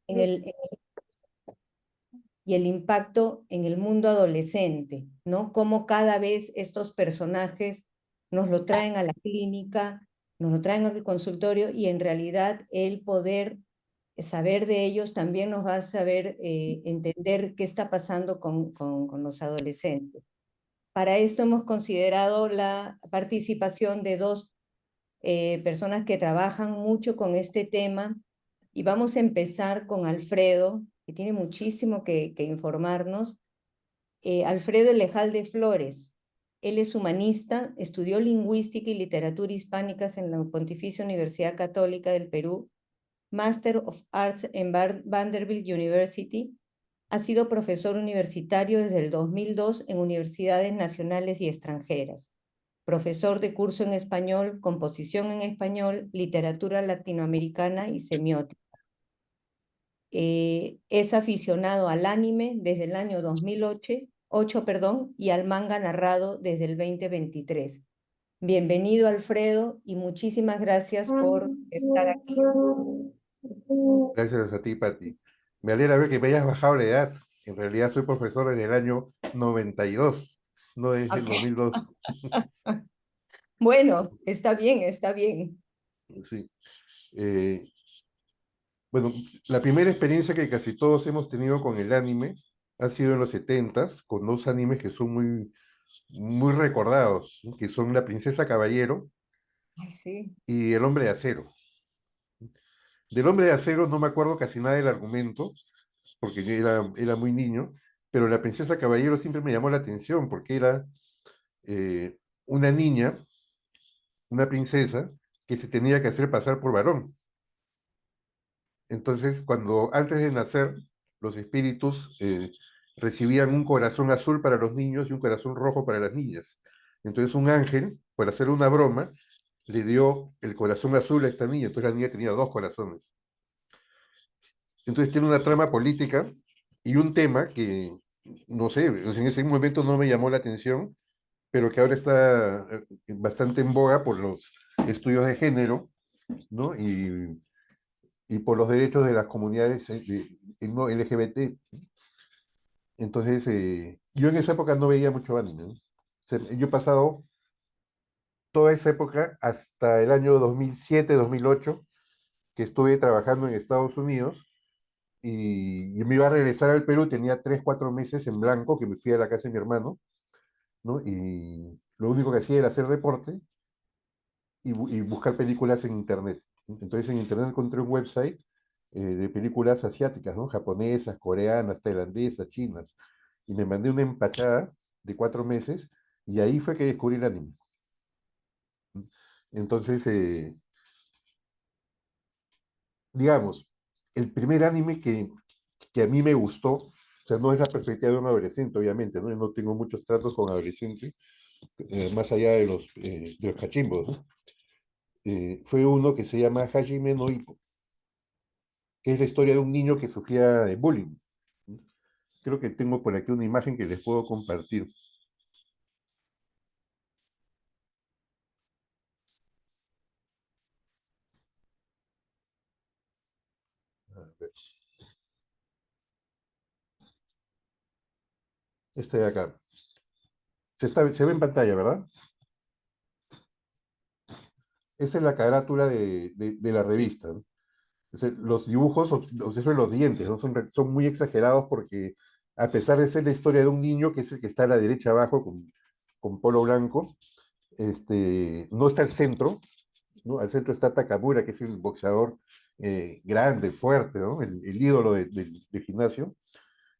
en y el impacto en el mundo adolescente, ¿no? Cómo cada vez estos personajes nos lo traen a la clínica, nos lo traen al consultorio y en realidad el poder saber de ellos también nos va a saber entender qué está pasando con los adolescentes. Para esto hemos considerado la participación de dos personas que trabajan mucho con este tema y vamos a empezar con Alfredo, que tiene muchísimo que informarnos. Alfredo Elejalde Flores. Él es humanista, estudió lingüística y literatura hispánicas en la Pontificia Universidad Católica del Perú, Master of Arts en Vanderbilt University. Ha sido profesor universitario desde el 2002 en universidades nacionales y extranjeras. Profesor de curso en español, composición en español, literatura latinoamericana y semiótica. Es aficionado al anime desde el año 2008, y al manga narrado desde el 2023. Bienvenido, Alfredo, y muchísimas gracias por estar aquí. Gracias a ti, Pati. Me alegra ver que me hayas bajado la edad. En realidad soy profesor desde el año 92, no desde el Okay. 2002. Bueno, está bien, está bien. Sí. Eh, bueno, la primera experiencia que casi todos hemos tenido con el anime ha sido en los 70s, con dos animes que son muy recordados, ¿no? Que son La Princesa Caballero Ay, sí. y El Hombre de Acero. Del Hombre de Acero no me acuerdo casi nada del argumento, porque yo era muy niño, pero La Princesa Caballero siempre me llamó la atención, porque era una niña, una princesa, que se tenía que hacer pasar por varón. Entonces, cuando antes de nacer, los espíritus recibían un corazón azul para los niños y un corazón rojo para las niñas. Entonces, un ángel, por hacer una broma, le dio el corazón azul a esta niña. Entonces, la niña tenía dos corazones. Entonces, tiene una trama política y un tema que, no sé, en ese momento no me llamó la atención, pero que ahora está bastante en boga por los estudios de género, ¿no? Y por los derechos de las comunidades no LGBT. Entonces, yo en esa época no veía mucho anime, ¿no? O sea, yo he pasado toda esa época hasta el año 2007, 2008, que estuve trabajando en Estados Unidos y me iba a regresar al Perú, tenía 3, 4 meses en blanco, que me fui a la casa de mi hermano, ¿no? Y lo único que hacía era hacer deporte y buscar películas en Internet. Entonces en Internet encontré un website de películas asiáticas, ¿no? Japonesas, coreanas, tailandesas, chinas. Y me mandé una empachada de 4 meses y ahí fue que descubrí el anime. Entonces, digamos, el primer anime que a mí me gustó, o sea, no es la perspectiva de un adolescente, obviamente, ¿no? Yo no tengo muchos tratos con adolescentes, más allá de los cachimbos, ¿no? Fue uno que se llama Hajime no Ippo, que es la historia de un niño que sufría de bullying. Creo que tengo por aquí una imagen que les puedo compartir. A ver, este de acá. Se ve en pantalla, ¿verdad? Esa es la carátula de la revista, ¿no? Los dibujos, observen los dientes, ¿no? Son muy exagerados porque a pesar de ser la historia de un niño, que es el que está a la derecha abajo con polo blanco, no está al centro, ¿no? Al centro está Takamura, que es el boxeador grande, fuerte, ¿no? El ídolo del gimnasio.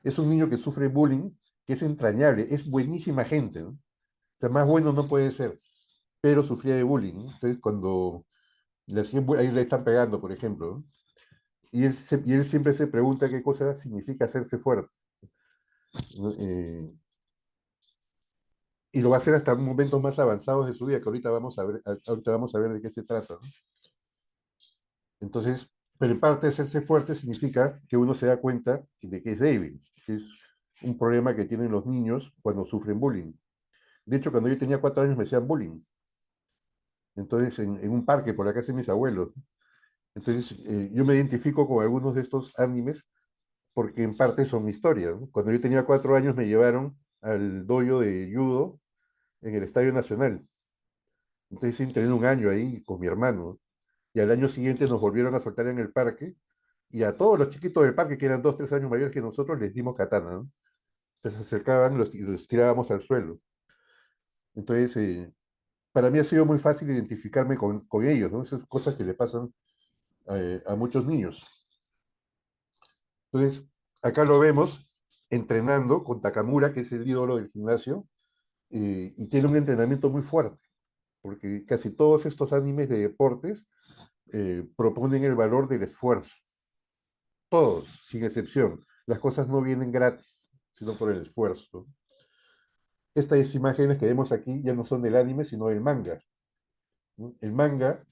Es un niño que sufre bullying, que es entrañable, es buenísima gente, ¿no? O sea, más bueno no puede ser, pero sufría de bullying, ¿no? Entonces, cuando ahí le están pegando, por ejemplo, ¿no? Y él siempre se pregunta qué cosa significa hacerse fuerte, ¿no? Y lo va a hacer hasta momentos más avanzados de su vida, que ahorita vamos a ver de qué se trata, ¿no? Entonces, pero en parte hacerse fuerte significa que uno se da cuenta de que es débil, que es un problema que tienen los niños cuando sufren bullying. De hecho, cuando yo tenía 4 años me hacían bullying. Entonces, en un parque por la casa de mis abuelos. Entonces, yo me identifico con algunos de estos animes porque en parte son mi historia, ¿no? Cuando yo tenía 4 años me llevaron al dojo de judo en el Estadio Nacional. Entonces entrené un año ahí con mi hermano. Y al año siguiente nos volvieron a soltar en el parque. Y a todos los chiquitos del parque, que eran 2, 3 años mayores que nosotros, les dimos katana, ¿no? Entonces se acercaban y los tirábamos al suelo. Entonces, para mí ha sido muy fácil identificarme con ellos, ¿no? Esas cosas que le pasan a muchos niños. Entonces, acá lo vemos entrenando con Takamura, que es el ídolo del gimnasio, y tiene un entrenamiento muy fuerte, porque casi todos estos animes de deportes proponen el valor del esfuerzo. Todos, sin excepción. Las cosas no vienen gratis, sino por el esfuerzo. Estas imágenes que vemos aquí ya no son del anime, sino del manga, ¿no? El manga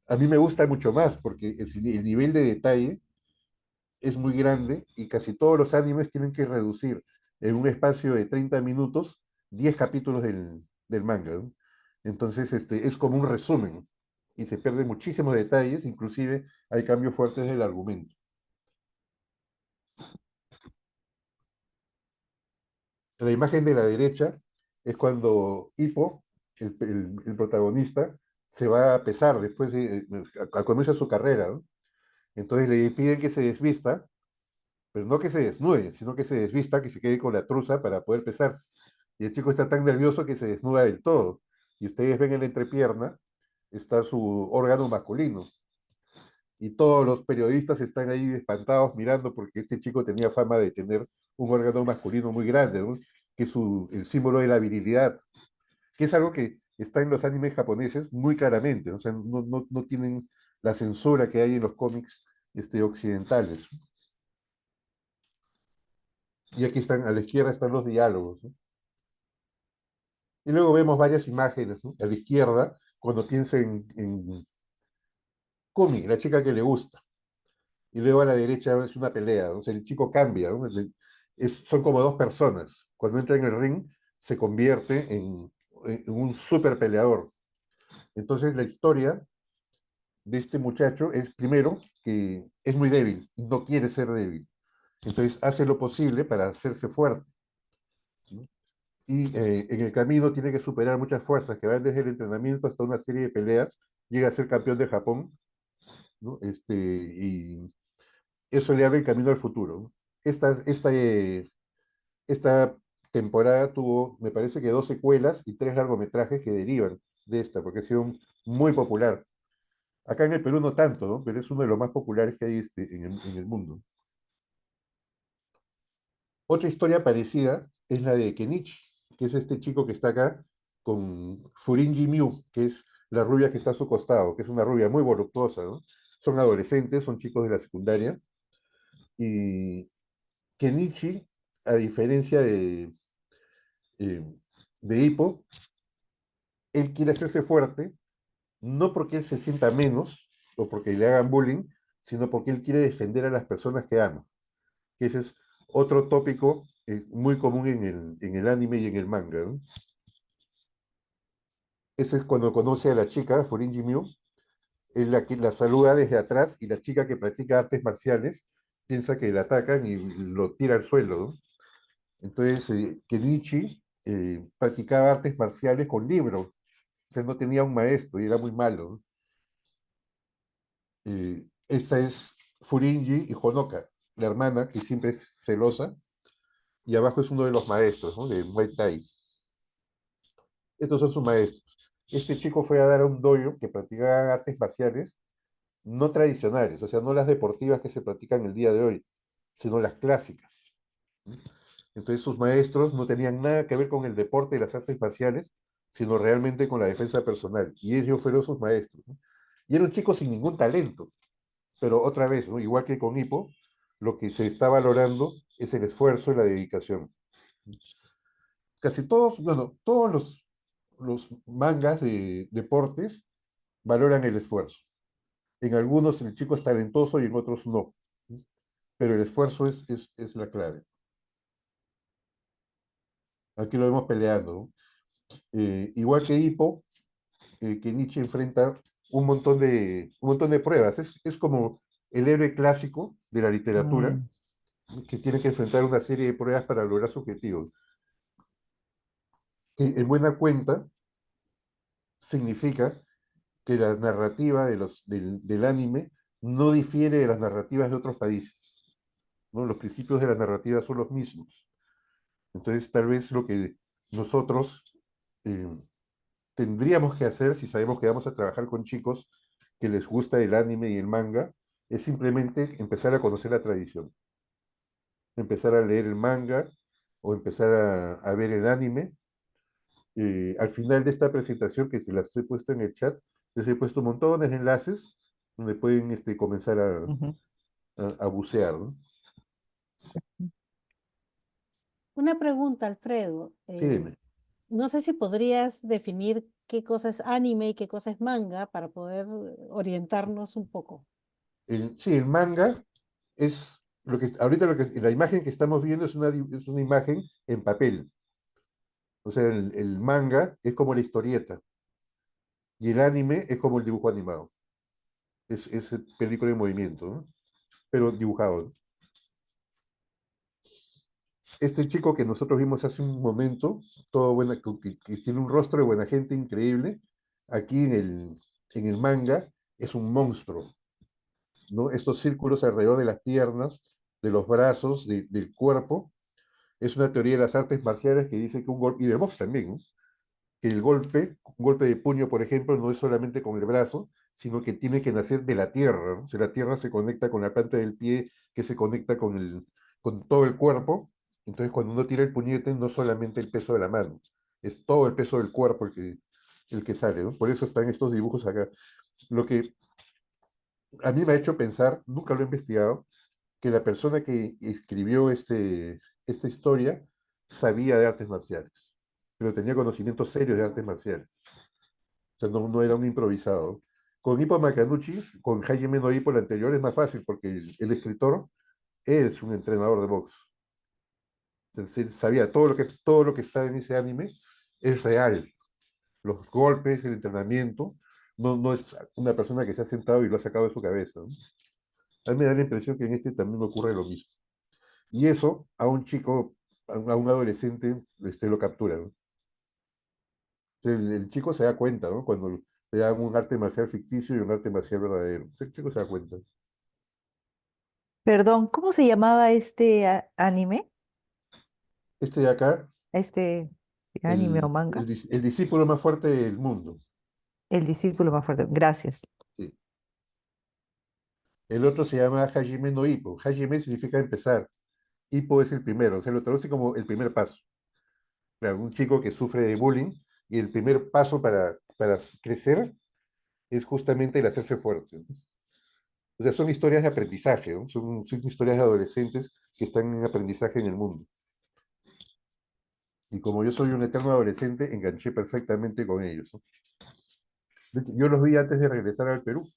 a mí me gusta mucho más porque el nivel de detalle es muy grande y casi todos los animes tienen que reducir en un espacio de 30 minutos 10 capítulos del manga, ¿no? Entonces, es como un resumen y se pierden muchísimos detalles, inclusive hay cambios fuertes del argumento. La imagen de la derecha es cuando Hippo, el protagonista, se va a pesar después a comienza su carrera, ¿no? Entonces le piden que se desvista, pero no que se desnude, sino que se desvista, que se quede con la truza para poder pesarse. Y el chico está tan nervioso que se desnuda del todo. Y ustedes ven en la entrepierna, está su órgano masculino. Y todos los periodistas están ahí espantados mirando porque este chico tenía fama de tener un órgano masculino muy grande, ¿no? Que es el símbolo de la virilidad, que es algo que está en los animes japoneses muy claramente, ¿no? O sea, no tienen la censura que hay en los cómics occidentales. Y aquí están, a la izquierda están los diálogos, ¿no? Y luego vemos varias imágenes, ¿no? A la izquierda, cuando piensa en Kumi, la chica que le gusta. Y luego a la derecha es una pelea, ¿no? O sea, el chico cambia, ¿no? Son como dos personas. Cuando entra en el ring, se convierte en un super peleador. Entonces, la historia de este muchacho es, primero, que es muy débil y no quiere ser débil. Entonces, hace lo posible para hacerse fuerte, ¿no? Y en el camino tiene que superar muchas fuerzas que van desde el entrenamiento hasta una serie de peleas. Llega a ser campeón de Japón, ¿no? Y eso le abre el camino al futuro, ¿no? Esta temporada tuvo, me parece que 2 secuelas y 3 largometrajes que derivan de esta, porque ha sido muy popular. Acá en el Perú no tanto, ¿no? Pero es uno de los más populares que hay en el mundo. Otra historia parecida es la de Kenichi, que es este chico que está acá con Furinji Miu, que es la rubia que está a su costado, que es una rubia muy voluptuosa, ¿no? Son adolescentes, son chicos de la secundaria. Y Kenichi, a diferencia eh, de Hippo, él quiere hacerse fuerte, no porque él se sienta menos o porque le hagan bullying, sino porque él quiere defender a las personas que ama. Que ese es otro tópico muy común en el anime y en el manga, ¿no? Ese es cuando conoce a la chica, Furinji Miu, es la que la saluda desde atrás y la chica que practica artes marciales piensa que la atacan y lo tira al suelo, ¿no? Entonces, Kenichi practicaba artes marciales con libros, o sea, no tenía un maestro y era muy malo, ¿no? Esta es Furinji y Honoka, la hermana que siempre es celosa, y abajo es uno de los maestros, ¿no? De Muay Thai. Estos son sus maestros. Este chico fue a dar a un dojo que practicaba artes marciales no tradicionales, o sea, no las deportivas que se practican el día de hoy, sino las clásicas. Entonces sus maestros no tenían nada que ver con el deporte y las artes marciales, sino realmente con la defensa personal. Y ellos fueron sus maestros, ¿no? Y era un chico sin ningún talento, pero otra vez, ¿no? Igual que con Hippo, lo que se está valorando es el esfuerzo y la dedicación. Casi todos, bueno, todos los mangas de deportes valoran el esfuerzo. En algunos el chico es talentoso y en otros no, pero el esfuerzo es la clave. Aquí lo vemos peleando, ¿no? Igual que Hippo, que Nietzsche enfrenta un montón de pruebas. Es como el héroe clásico de la literatura Mm, que tiene que enfrentar una serie de pruebas para lograr su objetivo. Que en buena cuenta significa que la narrativa del anime no difiere de las narrativas de otros países, ¿no? Los principios de la narrativa son los mismos. Entonces, tal vez lo que nosotros eh, tendríamos que hacer, si sabemos que vamos a trabajar con chicos que les gusta el anime y el manga, es simplemente empezar a conocer la tradición, empezar a leer el manga o empezar a ver el anime. Al final de esta presentación, que se las he puesto en el chat, les he puesto montones de enlaces donde pueden comenzar ujú. a bucear, ¿no? Una pregunta, Alfredo. Sí, dime. No sé si podrías definir qué cosa es anime y qué cosa es manga para poder orientarnos un poco. Sí, el manga es ahorita la imagen que estamos viendo es una imagen en papel. O sea, el manga es como la historieta y el anime es como el dibujo animado. Es película en movimiento, ¿no? Pero dibujado, ¿no? Este chico que nosotros vimos hace un momento, todo buena, que tiene un rostro de buena gente increíble, aquí en el manga es un monstruo, ¿no? Estos círculos alrededor de las piernas, de los brazos, del cuerpo, es una teoría de las artes marciales que dice que un golpe, y de box también, ¿no? Que un golpe de puño, por ejemplo, no es solamente con el brazo, sino que tiene que nacer de la tierra, ¿no? O sea, la tierra se conecta con la planta del pie, que se conecta con todo el cuerpo. Entonces, cuando uno tira el puñete, no solamente el peso de la mano, es todo el peso del cuerpo el que sale, ¿no? Por eso están estos dibujos acá. Lo que a mí me ha hecho pensar, nunca lo he investigado, que la persona que escribió esta historia sabía de artes marciales, pero tenía conocimientos serios de artes marciales. O sea, no era un improvisado. Con Hippo Macanucci, con Hajime no Ippo, el anterior, es más fácil porque el escritor es un entrenador de box. Entonces, él sabía todo lo que está en ese anime es real. Los golpes, el entrenamiento, no es una persona que se ha sentado y lo ha sacado de su cabeza, ¿no? A mí me da la impresión que en este también ocurre lo mismo. Y eso a un chico, a un adolescente, lo captura, ¿no? El chico se da cuenta, ¿no? Cuando le dan un arte marcial ficticio y un arte marcial verdadero. El chico se da cuenta. Perdón, ¿cómo se llamaba este anime? Este de acá, Este anime o manga. el discípulo más fuerte del mundo. El discípulo más fuerte. Gracias. Sí. El otro se llama Hajime no Ippo. Hajime significa empezar. Ippo es el primero. Se lo traduce como el primer paso. Claro, un chico que sufre de bullying y el primer paso para crecer es justamente el hacerse fuerte, ¿no? O sea, son historias de aprendizaje, ¿no? Son historias de adolescentes que están en aprendizaje en el mundo. Y como yo soy un eterno adolescente, enganché perfectamente con ellos, ¿no? De hecho, yo los vi antes de regresar al Perú.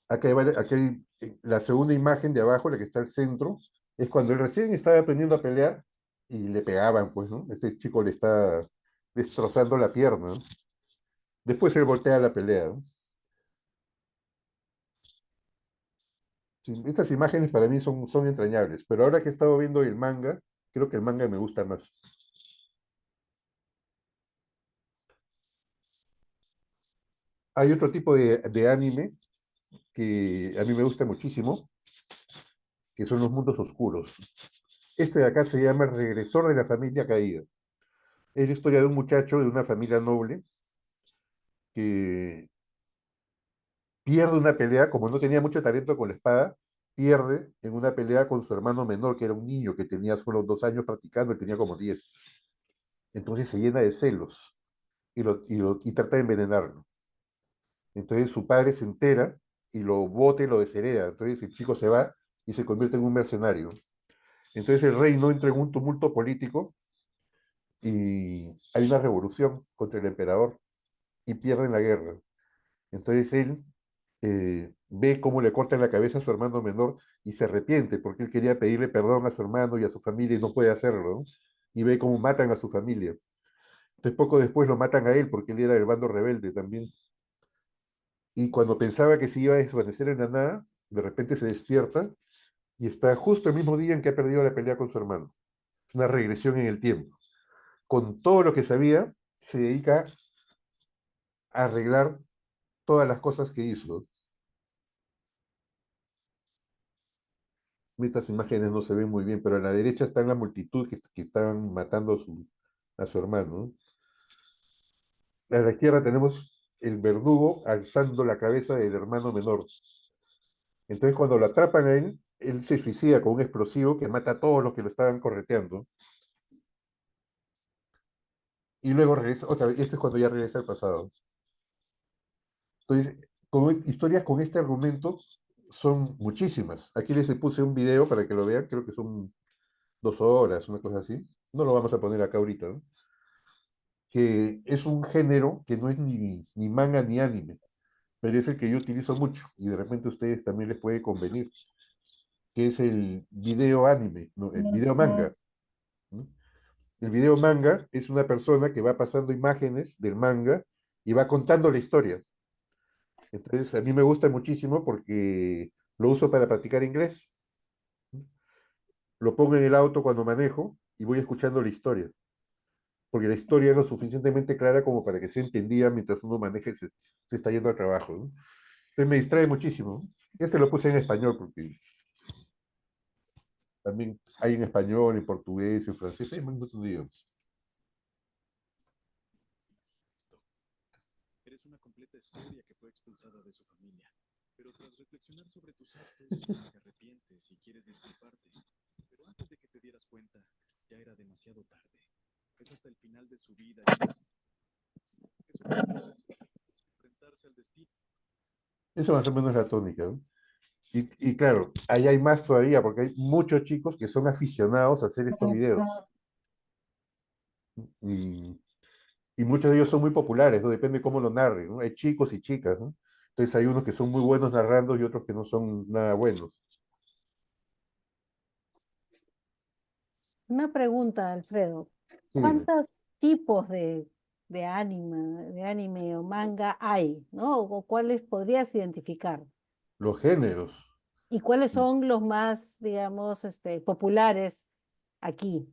Aquí hay la segunda imagen de abajo, la que está al centro, es cuando él recién estaba aprendiendo a pelear y le pegaban, pues, ¿no? Este chico le está destrozando la pierna, ¿no? Después él voltea la pelea, ¿no? Sí, estas imágenes para mí son entrañables, pero ahora que he estado viendo el manga, creo que el manga me gusta más. Hay otro tipo de anime que a mí me gusta muchísimo, que son los mundos oscuros. Este de acá se llama El regresor de la familia caída. Es la historia de un muchacho de una familia noble que pierde una pelea, como no tenía mucho talento con la espada, pierde en una pelea con su hermano menor, que era un niño que tenía solo 2 años practicando, y tenía como 10. Entonces se llena de celos y trata de envenenarlo. Entonces su padre se entera y lo bota y lo deshereda. Entonces el chico se va y se convierte en un mercenario. Entonces el reino entra en un tumulto político y hay una revolución contra el emperador y pierden la guerra. Entonces él ve cómo le cortan la cabeza a su hermano menor y se arrepiente porque él quería pedirle perdón a su hermano y a su familia y no puede hacerlo, ¿no? Y ve cómo matan a su familia. Entonces poco después lo matan a él porque él era del bando rebelde también. Y cuando pensaba que se iba a desvanecer en la nada, de repente se despierta y está justo el mismo día en que ha perdido la pelea con su hermano. Es una regresión en el tiempo. Con todo lo que sabía, se dedica a arreglar todas las cosas que hizo. Estas imágenes no se ven muy bien, pero a la derecha está la multitud que estaban matando a su hermano. A la izquierda tenemos el verdugo alzando la cabeza del hermano menor. Entonces, cuando lo atrapan a él, él se suicida con un explosivo que mata a todos los que lo estaban correteando. Y luego regresa otra vez. Este es cuando ya regresa al pasado. Entonces, historias con este argumento son muchísimas. Aquí les puse un video para que lo vean. Creo que son 2 horas, una cosa así. No lo vamos a poner acá ahorita, ¿no? Que es un género que no es ni manga ni anime, pero es el que yo utilizo mucho y de repente a ustedes también les puede convenir, que es el video anime, no, el video manga, ¿no? El video manga es una persona que va pasando imágenes del manga y va contando la historia. Entonces, a mí me gusta muchísimo porque lo uso para practicar inglés. Lo pongo en el auto cuando manejo y voy escuchando la historia, porque la historia es lo suficientemente clara como para que se entendía mientras uno maneja y se está yendo al trabajo, ¿no? Entonces me distrae muchísimo. Este lo puse en español porque también hay en español, en portugués, en francés, hay muchos idiomas. Eres una completa escoria que fue expulsada de su familia. Pero tras reflexionar sobre tus actos, te arrepientes y quieres disculparte. Pero antes de que te dieras cuenta, ya era demasiado tarde. Es hasta el final de su vida que enfrentarse al destino. Eso más o menos es la tónica, ¿no? Y claro, ahí hay más todavía, porque hay muchos chicos que son aficionados a hacer estos videos. Y, y muchos de ellos son muy populares, ¿no? Depende cómo lo narren, ¿no? Hay chicos y chicas, ¿no? Entonces hay unos que son muy buenos narrando y otros que no son nada buenos. Una pregunta, Alfredo. Sí, dime. ¿Cuántos tipos de anime o manga hay, ¿no? ¿O cuáles podrías identificar? Los géneros. ¿Y cuáles son los más, digamos, populares aquí?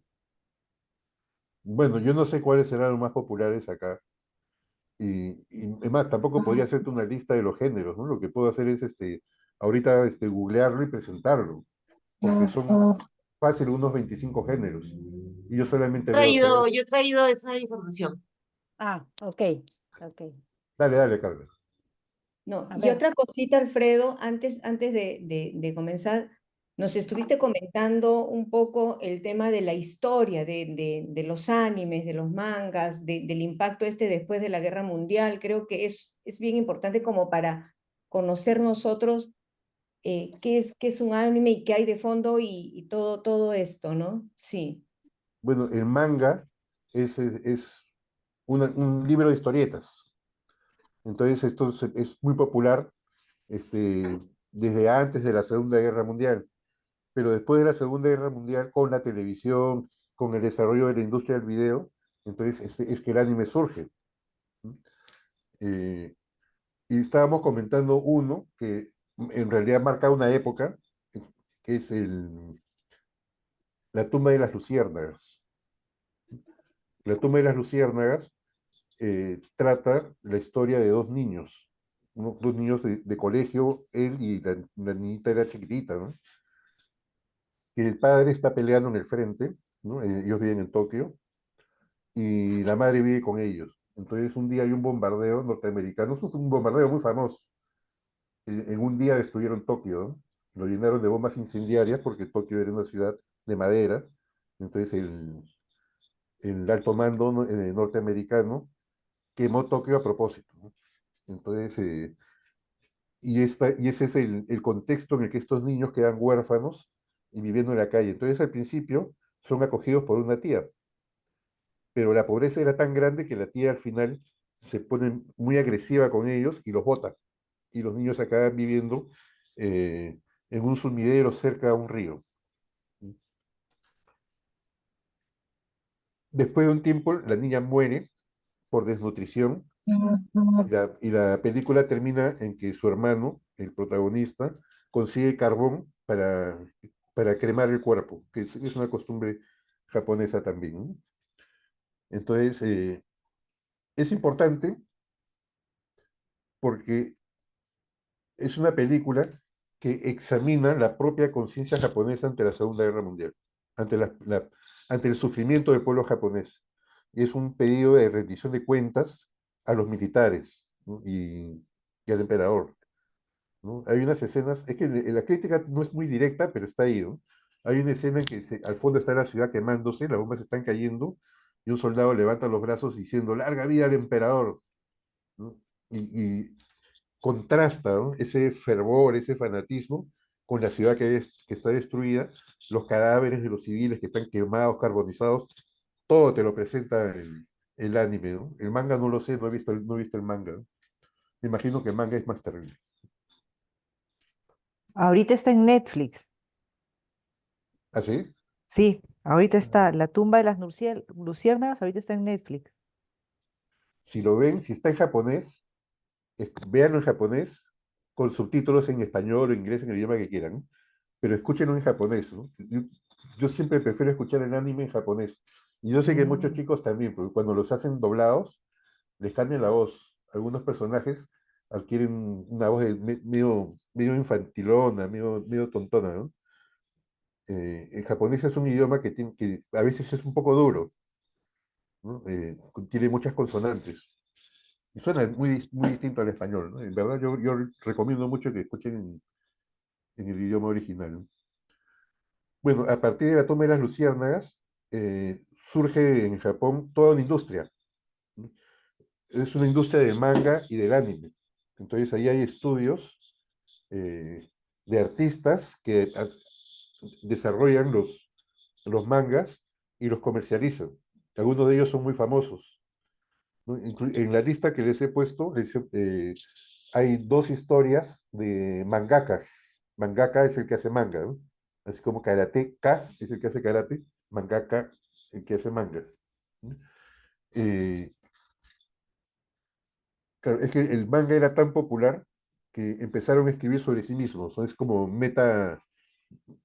Bueno, yo no sé cuáles serán los más populares acá. Y es más, tampoco podría hacerte una lista de los géneros, ¿no? Lo que puedo hacer es ahorita googlearlo y presentarlo, porque son fácil unos 25 géneros. Y yo solamente veo tres. Yo he traído esa información. Ah, ok, ok. Dale, dale, Carlos. No, A y ver, otra cosita, Alfredo, antes de comenzar, nos estuviste comentando un poco el tema de la historia de los animes, de los mangas, del impacto después de la Guerra Mundial. Creo que es bien importante como para conocer nosotros qué es un anime y qué hay de fondo y todo esto, ¿no? Sí. Bueno, el manga es un libro de historietas. Entonces, esto es muy popular desde antes de la Segunda Guerra Mundial. Pero después de la Segunda Guerra Mundial, con la televisión, con el desarrollo de la industria del video, entonces es que el anime surge, ¿no? Eh, y estábamos comentando uno que en realidad marca una época, que es La tumba de las luciérnagas. La tumba de las luciérnagas trata la historia de dos niños, dos niños de colegio, él y la niñita era chiquitita, ¿no? Que el padre está peleando en el frente, ¿no? Ellos viven en Tokio, y la madre vive con ellos. Entonces un día hay un bombardeo norteamericano, eso es un bombardeo muy famoso. En un día destruyeron Tokio, ¿no? Lo llenaron de bombas incendiarias porque Tokio era una ciudad de madera. Entonces el alto mando norteamericano quemó Tokio a propósito, ¿no? Entonces, y ese es el contexto en el que estos niños quedan huérfanos y viviendo en la calle. Entonces, al principio, son acogidos por una tía, pero la pobreza era tan grande que la tía al final se pone muy agresiva con ellos y los bota. Y los niños acaban viviendo eh, en un sumidero cerca de un río. Después de un tiempo, la niña muere por desnutrición, y la película termina en que su hermano, el protagonista, consigue carbón para cremar el cuerpo, que es una costumbre japonesa también, ¿no? Entonces, es importante porque es una película que examina la propia conciencia japonesa ante la Segunda Guerra Mundial, ante, ante el sufrimiento del pueblo japonés. Y es un pedido de rendición de cuentas a los militares, ¿no? y al emperador, ¿no? Hay unas escenas, es que la crítica no es muy directa, pero está ahí, ¿no? Hay una escena en que al fondo está la ciudad quemándose, las bombas están cayendo, y un soldado levanta los brazos diciendo, larga vida al emperador, ¿no? Y contrasta, ¿no?, ese fervor, ese fanatismo con la ciudad que está destruida, los cadáveres de los civiles que están quemados, carbonizados, todo te lo presenta el anime, ¿no? El manga no lo sé, no he visto el manga, ¿no? Me imagino que el manga es más terrible. Ahorita está en Netflix. ¿Ah, sí? Sí, ahorita está. La tumba de las luciérnagas, ahorita está en Netflix. Si lo ven, si está en japonés, véanlo en japonés, con subtítulos en español o inglés, en el idioma que quieran, ¿no? Pero escúchenlo en japonés, ¿no? Yo siempre prefiero escuchar el anime en japonés. Y yo sé que muchos Mm. chicos también, porque cuando los hacen doblados, les cambian la voz. Algunos personajes adquieren una voz medio infantilona, medio tontona, ¿no? El japonés es un idioma que a veces es un poco duro, ¿no? Tiene muchas consonantes. Y suena muy distinto al español, ¿no? En verdad, yo recomiendo mucho que escuchen en el idioma original, ¿no? Bueno, a partir de la toma de las luciérnagas, surge en Japón toda una industria, ¿no? Es una industria del manga y del anime. Entonces ahí hay estudios eh, de artistas que desarrollan los mangas y los comercializan. Algunos de ellos son muy famosos, ¿no? En la lista que les he puesto, hay dos historias de mangakas. Mangaka es el que hace manga, ¿no? Así como karateka es el que hace karate, mangaka el que hace mangas, ¿no? Eh, claro, es que el manga era tan popular que empezaron a escribir sobre sí mismos, ¿no? Es como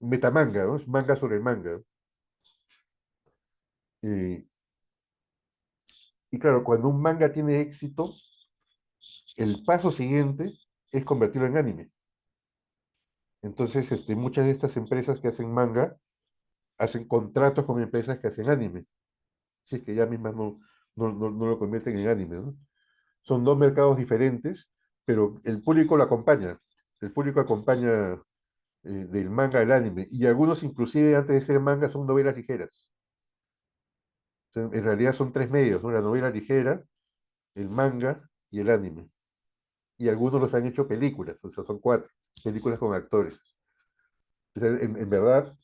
metamanga, ¿no? Es manga sobre el manga. Eh, y claro, cuando un manga tiene éxito, el paso siguiente es convertirlo en anime. Entonces, muchas de estas empresas que hacen manga hacen contratos con empresas que hacen anime. Si es que ya mismas no lo convierten en anime, ¿no? Son dos mercados diferentes, pero el público lo acompaña. El público acompaña del manga al anime. Y algunos, inclusive, antes de ser manga, son novelas ligeras. O sea, en realidad son tres medios, ¿no? La novela ligera, el manga y el anime. Y algunos los han hecho películas, o sea, son cuatro películas con actores. O sea, en verdad,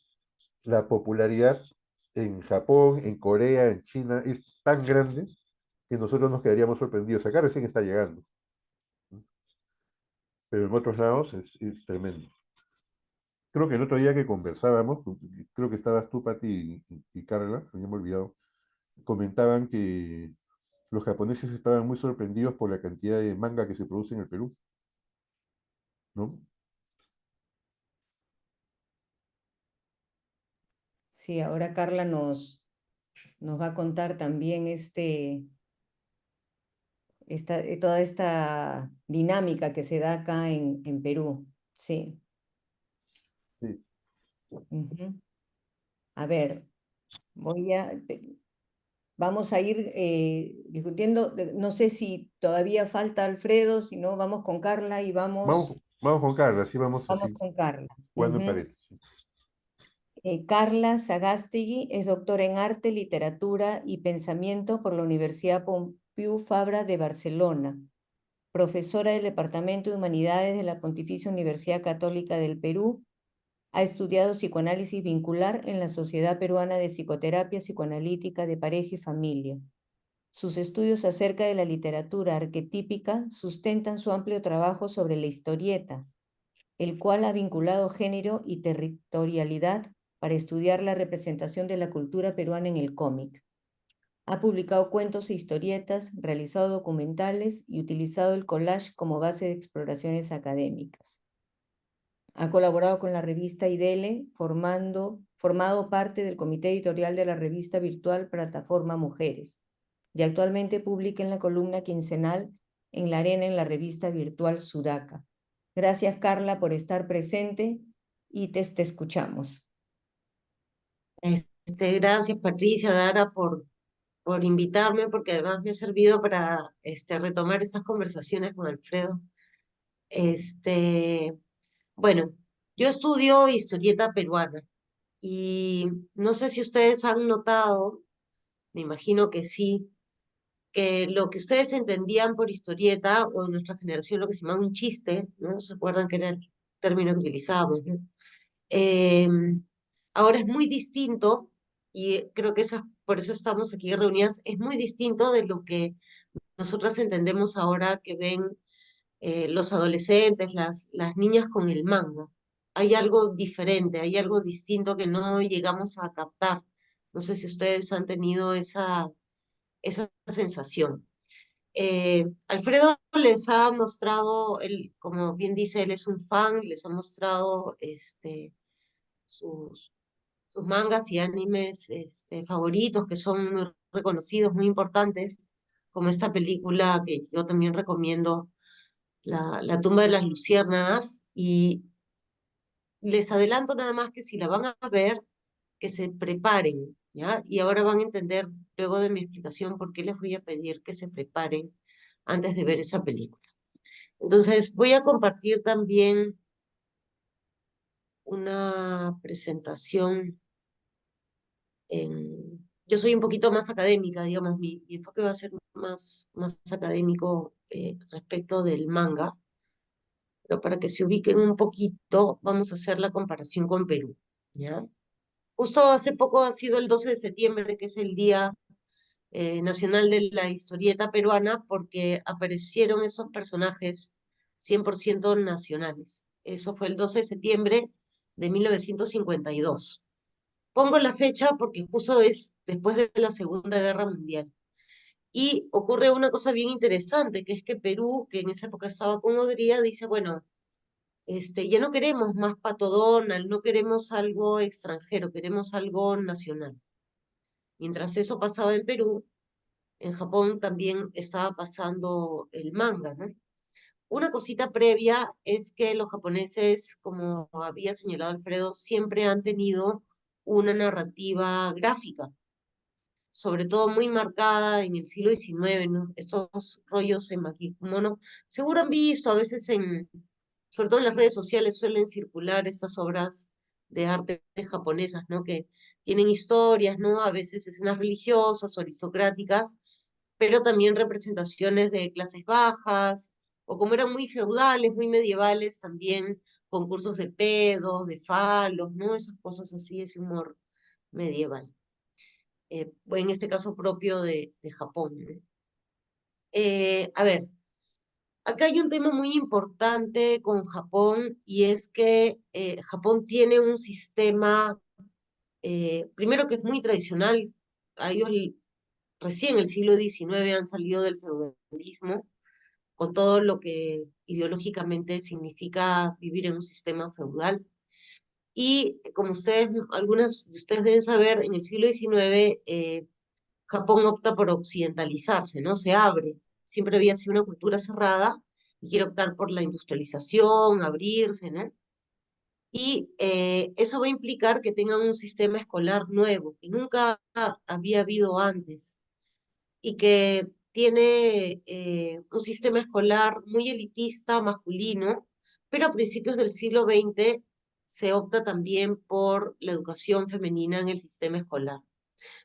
la popularidad en Japón, en Corea, en China es tan grande que nosotros nos quedaríamos sorprendidos. Acá recién está llegando, ¿no? Pero en otros lados es tremendo. Creo que el otro día que conversábamos, creo que estabas tú, Pati, y Carla, me había olvidado, comentaban que los japoneses estaban muy sorprendidos por la cantidad de manga que se produce en el Perú, ¿no? Sí, ahora Carla nos va a contar también toda esta dinámica que se da acá en Perú. Sí. Sí. Ujú. A ver, vamos a ir discutiendo. No sé si todavía falta Alfredo, si no, vamos con Carla y Vamos con Carla, así vamos vamos así, con Carla. jugando en Ujú. parejas. Carla Sagástegui es doctora en Arte, Literatura y Pensamiento por la Universidad Pompeu Fabra de Barcelona, profesora del Departamento de Humanidades de la Pontificia Universidad Católica del Perú. Ha estudiado psicoanálisis vincular en la Sociedad Peruana de Psicoterapia Psicoanalítica de Pareja y Familia. Sus estudios acerca de la literatura arquetípica sustentan su amplio trabajo sobre la historieta, el cual ha vinculado género y territorialidad para estudiar la representación de la cultura peruana en el cómic. Ha publicado cuentos e historietas, realizado documentales y utilizado el collage como base de exploraciones académicas. Ha colaborado con la revista IDELE, formado parte del comité editorial de la revista virtual Plataforma Mujeres, y actualmente publica en la columna quincenal En la Arena en la revista virtual Sudaca. Gracias, Carla, por estar presente y te escuchamos. Gracias, Patricia, Dara, por invitarme, porque además me ha servido para retomar estas conversaciones con Alfredo. Bueno, yo estudio historieta peruana y no sé si ustedes han notado, me imagino que sí, que lo que ustedes entendían por historieta, o en nuestra generación lo que se llamaba un chiste, ¿no? ¿Se acuerdan que era el término que utilizábamos, ¿no? Eh, Ahora es muy distinto, y creo que por eso estamos aquí reunidas, es muy distinto de lo que nosotras entendemos ahora que ven los adolescentes, las niñas con el manga. Hay algo diferente, hay algo distinto que no llegamos a captar. No sé si ustedes han tenido esa sensación. Alfredo les ha mostrado, él, como bien dice, él es un fan, les ha mostrado sus, sus mangas y animes favoritos, que son muy reconocidos, muy importantes, como esta película que yo también recomiendo, La tumba de las luciérnagas, y les adelanto nada más que si la van a ver, que se preparen, ¿ya? Y ahora van a entender, luego de mi explicación, por qué les voy a pedir que se preparen antes de ver esa película. Entonces, voy a compartir también una presentación Yo soy un poquito más académica, digamos, mi enfoque va a ser más académico respecto del manga, pero para que se ubiquen un poquito, vamos a hacer la comparación con Perú, ¿ya? Justo hace poco ha sido el 12 de septiembre, que es el Día Nacional de la Historieta Peruana, porque aparecieron estos personajes 100% nacionales. Eso fue el 12 de septiembre de 1952. Pongo la fecha porque justo es después de la Segunda Guerra Mundial. Y ocurre una cosa bien interesante, que es que Perú, que en esa época estaba con Odría, dice, bueno, ya no queremos más Pato Donald, no queremos algo extranjero, queremos algo nacional. Mientras eso pasaba en Perú, en Japón también estaba pasando el manga, ¿no? Una cosita previa es que los japoneses, como había señalado Alfredo, siempre han tenido una narrativa gráfica, sobre todo muy marcada en el siglo XIX, ¿no? Estos rollos en Makimono. Seguro han visto, a veces sobre todo en las redes sociales suelen circular estas obras de arte japonesas, ¿no? Que tienen historias, ¿no? A veces escenas religiosas o aristocráticas, pero también representaciones de clases bajas, o como eran muy feudales, muy medievales, también concursos de pedos, de falos, ¿no? Esas cosas así, ese humor medieval. En este caso propio de Japón, ¿no? A ver, acá hay un tema muy importante con Japón, y es que Japón tiene un sistema, primero, que es muy tradicional. A ellos recién en el siglo XIX han salido del feudalismo, con todo lo que ideológicamente significa vivir en un sistema feudal. Y como algunas de ustedes deben saber, en el siglo XIX Japón opta por occidentalizarse, ¿no? Se abre. Siempre había sido una cultura cerrada y quiere optar por la industrialización, abrirse, ¿no? Y eso va a implicar que tengan un sistema escolar nuevo, que nunca había habido antes, y que tiene un sistema escolar muy elitista, masculino, pero a principios del siglo XX se opta también por la educación femenina en el sistema escolar.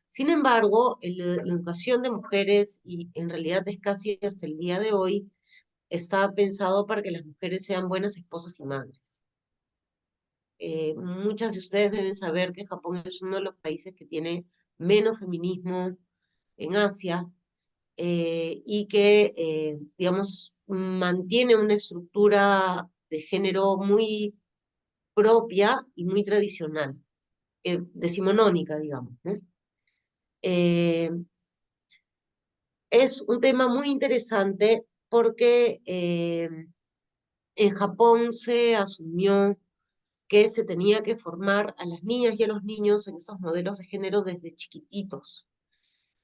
Sin embargo, la educación de mujeres, y en realidad es casi hasta el día de hoy, está pensado para que las mujeres sean buenas esposas y madres. Muchas de ustedes deben saber que Japón es uno de los países que tiene menos feminismo en Asia, y que, digamos, mantiene una estructura de género muy propia y muy tradicional, decimonónica, digamos, ¿no? Es un tema muy interesante porque en Japón se asumió que se tenía que formar a las niñas y a los niños en estos modelos de género desde chiquititos.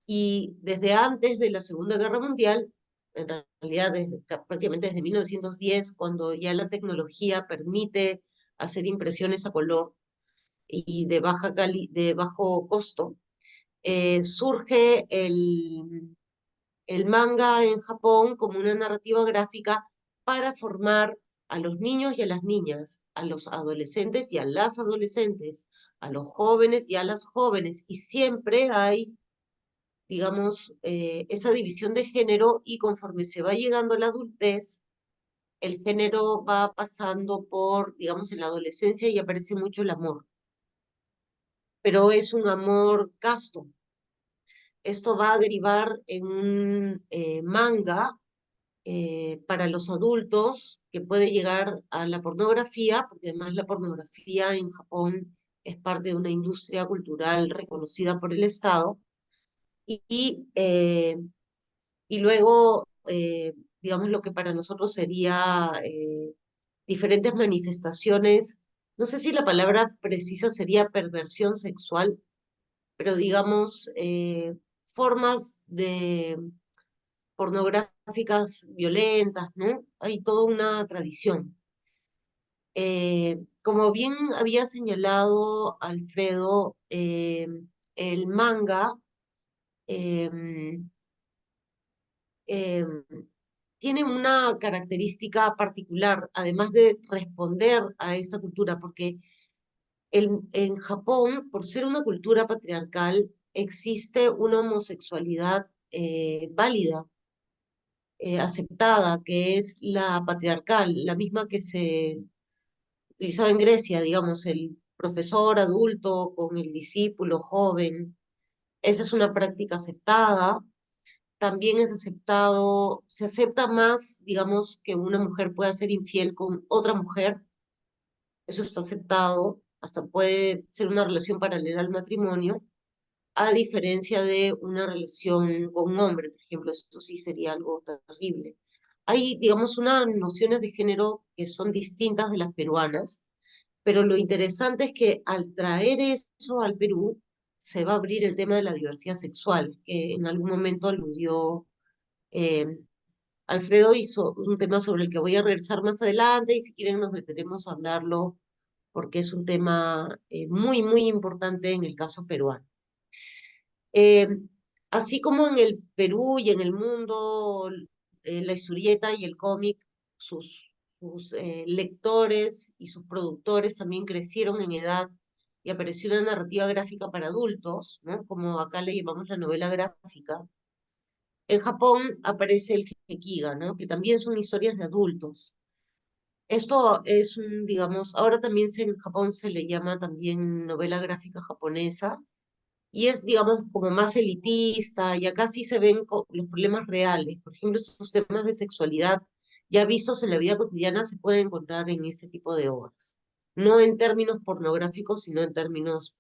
Y desde antes de la Segunda Guerra Mundial, en realidad prácticamente desde 1910, cuando ya la tecnología permite hacer impresiones a color y de bajo costo, surge el manga en Japón como una narrativa gráfica para formar a los niños y a las niñas, a los adolescentes y a las adolescentes, a los jóvenes y a las jóvenes. Y siempre hay, digamos, esa división de género y conforme se va llegando a la adultez, el género va pasando por, digamos, en la adolescencia y aparece mucho el amor, pero es un amor casto. Esto va a derivar en un manga para los adultos que puede llegar a la pornografía, porque además la pornografía en Japón es parte de una industria cultural reconocida por el Estado, y luego, digamos, lo que para nosotros sería diferentes manifestaciones, no sé si la palabra precisa sería perversión sexual, pero digamos, formas de pornográficas violentas, ¿no? Hay toda una tradición. Como bien había señalado Alfredo, el manga em, em, tiene una característica particular, además de responder a esta cultura, porque en Japón, por ser una cultura patriarcal, existe una homosexualidad válida, aceptada, que es la patriarcal, la misma que se utilizaba en Grecia, digamos, el profesor adulto con el discípulo joven. Esa es una práctica aceptada. También es aceptado, se acepta más, digamos, que una mujer pueda ser infiel con otra mujer. Eso está aceptado, hasta puede ser una relación paralela al matrimonio, a diferencia de una relación con un hombre, por ejemplo, esto sí sería algo terrible. Hay, digamos, unas nociones de género que son distintas de las peruanas, pero lo interesante es que al traer eso al Perú, se va a abrir el tema de la diversidad sexual, que en algún momento aludió eh, Alfredo, hizo un tema sobre el que voy a regresar más adelante y si quieren nos detenemos a hablarlo porque es un tema muy, muy importante en el caso peruano. Eh, Así como en el Perú y en el mundo, la historieta y el cómic, sus lectores y sus productores también crecieron en edad y apareció una narrativa gráfica para adultos, ¿no? Como acá le llamamos la novela gráfica. En Japón aparece el Gekiga, ¿no? Que también son historias de adultos. Esto es un, digamos, ahora también en Japón se le llama también novela gráfica japonesa, y es, digamos, como más elitista, y acá sí se ven los problemas reales. Por ejemplo, estos temas de sexualidad ya vistos en la vida cotidiana se pueden encontrar en ese tipo de obras. No en términos pornográficos, sino en términos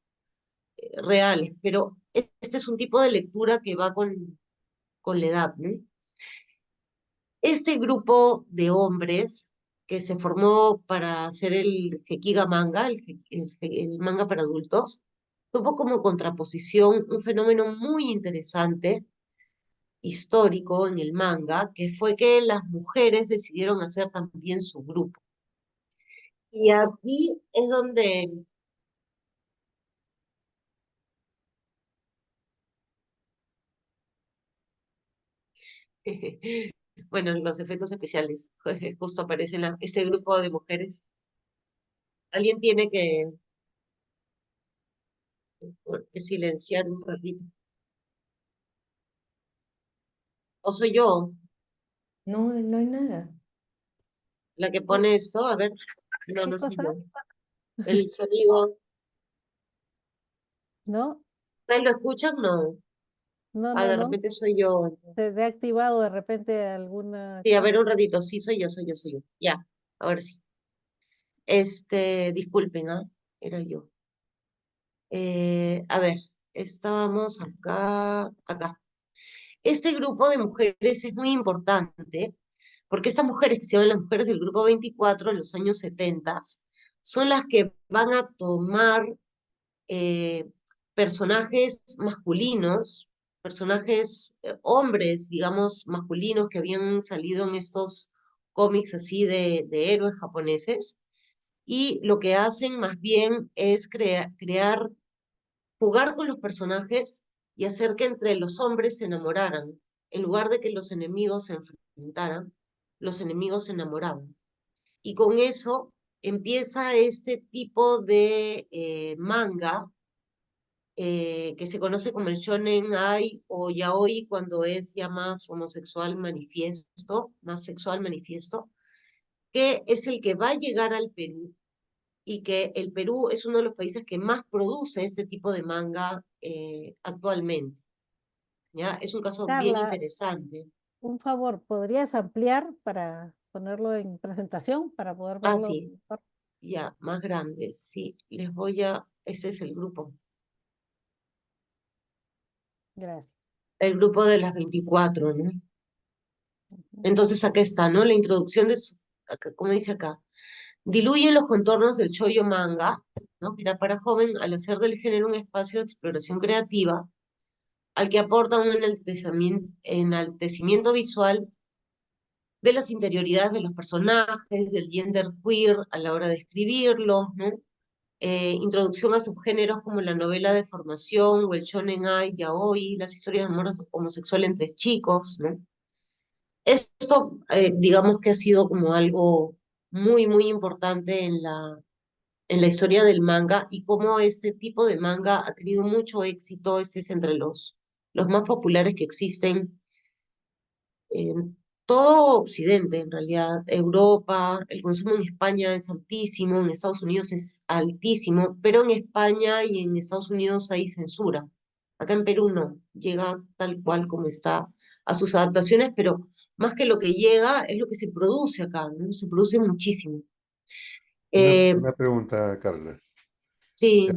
reales. Pero este es un tipo de lectura que va con la edad, ¿no? Este grupo de hombres que se formó para hacer el Gekiga manga, el manga para adultos, tuvo como contraposición un fenómeno muy interesante, histórico en el manga, que fue que las mujeres decidieron hacer también su grupo. Y aquí es donde bueno, los efectos especiales, justo aparecen este grupo de mujeres. Alguien tiene que silenciar un ratito. ¿O soy yo No, no hay nada. la que pone esto? A ver, no, ¿Qué no soy cosa? yo. El sonido, ¿No? ¿ustedes lo escuchan? No. No, Ah, no, de no. repente soy yo. Se ha activado de repente alguna Sí, a ver cosa. un ratito. Sí, soy yo, soy yo, soy yo. Ya, ahora sí. Disculpen, ¿ah? Era yo. A ver, estábamos acá. Este grupo de mujeres es muy importante porque estas mujeres que se llaman las mujeres del grupo 24 en los años 70 son las que van a tomar eh, personajes masculinos, personajes hombres, digamos, masculinos que habían salido en estos cómics así de héroes japoneses, y lo que hacen más bien es crear, jugar con los personajes y hacer que entre los hombres se enamoraran. En lugar de que los enemigos se enfrentaran, los enemigos se enamoraban. Y con eso empieza este tipo de manga que se conoce como el shonen ai o yaoi cuando es ya más homosexual manifiesto, más sexual manifiesto, que es el que va a llegar al Perú y que el Perú es uno de los países que más produce este tipo de manga actualmente. ¿Ya? Es un caso bien Carla, interesante. un favor, ¿podrías ampliar para ponerlo en presentación para poder Ah, verlo sí, mejor? ya, más grande, sí, ese es el grupo. Gracias. El grupo de las 24, ¿no? Ujú. Entonces acá está, ¿no? La introducción como dice acá, diluye los contornos del shoujo manga, ¿no? Mira, para joven, al hacer del género un espacio de exploración creativa, al que aporta un enaltecimiento visual de las interioridades de los personajes, del gender queer a la hora de escribirlos, ¿no? Introducción a subgéneros como la novela de formación o el shonen ai, yaoi, las historias de amor homosexual entre chicos, ¿no? Esto, digamos que ha sido como algo muy, muy importante en la historia del manga y cómo este tipo de manga ha tenido mucho éxito. Este es entre los más populares que existen en todo Occidente, en realidad. Europa, el consumo en España es altísimo, en Estados Unidos es altísimo, pero en España y en Estados Unidos hay censura. Acá en Perú no, llega tal cual como está a sus adaptaciones, pero más que lo que llega es lo que se produce acá, ¿no? Se produce muchísimo. Eh, Una pregunta, Carla. sí,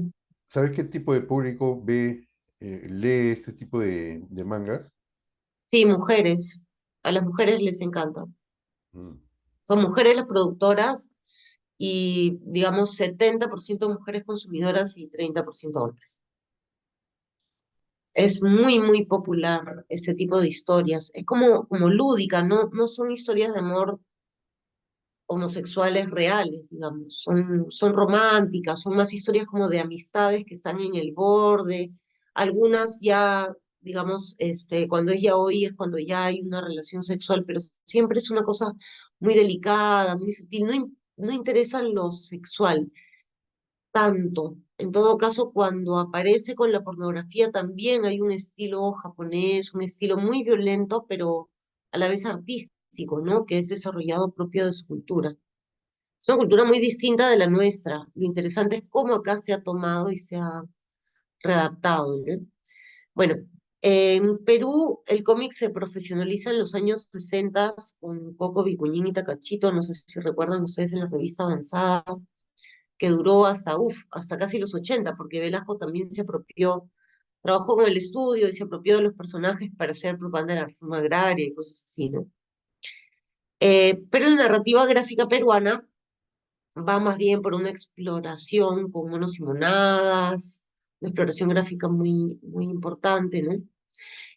¿Sabes qué tipo de público lee este tipo de mangas? sí, mujeres. A las mujeres les encanta. Mm. Son mujeres las productoras y, digamos, 70% mujeres consumidoras y 30% hombres. Es muy, muy popular ese tipo de historias. Es como lúdica, no son historias de amor homosexuales reales, digamos. Son románticas, son más historias como de amistades que están en el borde. Algunas ya, digamos, cuando es ya hoy es cuando ya hay una relación sexual, pero siempre es una cosa muy delicada, muy sutil. No interesa lo sexual tanto. En todo caso, cuando aparece con la pornografía también hay un estilo japonés, un estilo muy violento, pero a la vez artístico, ¿no? Que es desarrollado propio de su cultura. Es una cultura muy distinta de la nuestra. Lo interesante es cómo acá se ha tomado y se ha readaptado, ¿no? Bueno, en Perú el cómic se profesionaliza en los años 60 con Coco Vicuñín y Takachito, no sé si recuerdan ustedes en la revista Avanzada, que duró hasta casi los 80, porque Velasco también se apropió, trabajó con el estudio y se apropió de los personajes para hacer propaganda de la reforma agraria y cosas así, ¿no? Pero la narrativa gráfica peruana va más bien por una exploración con monos y monadas, una exploración gráfica muy, muy importante, ¿no?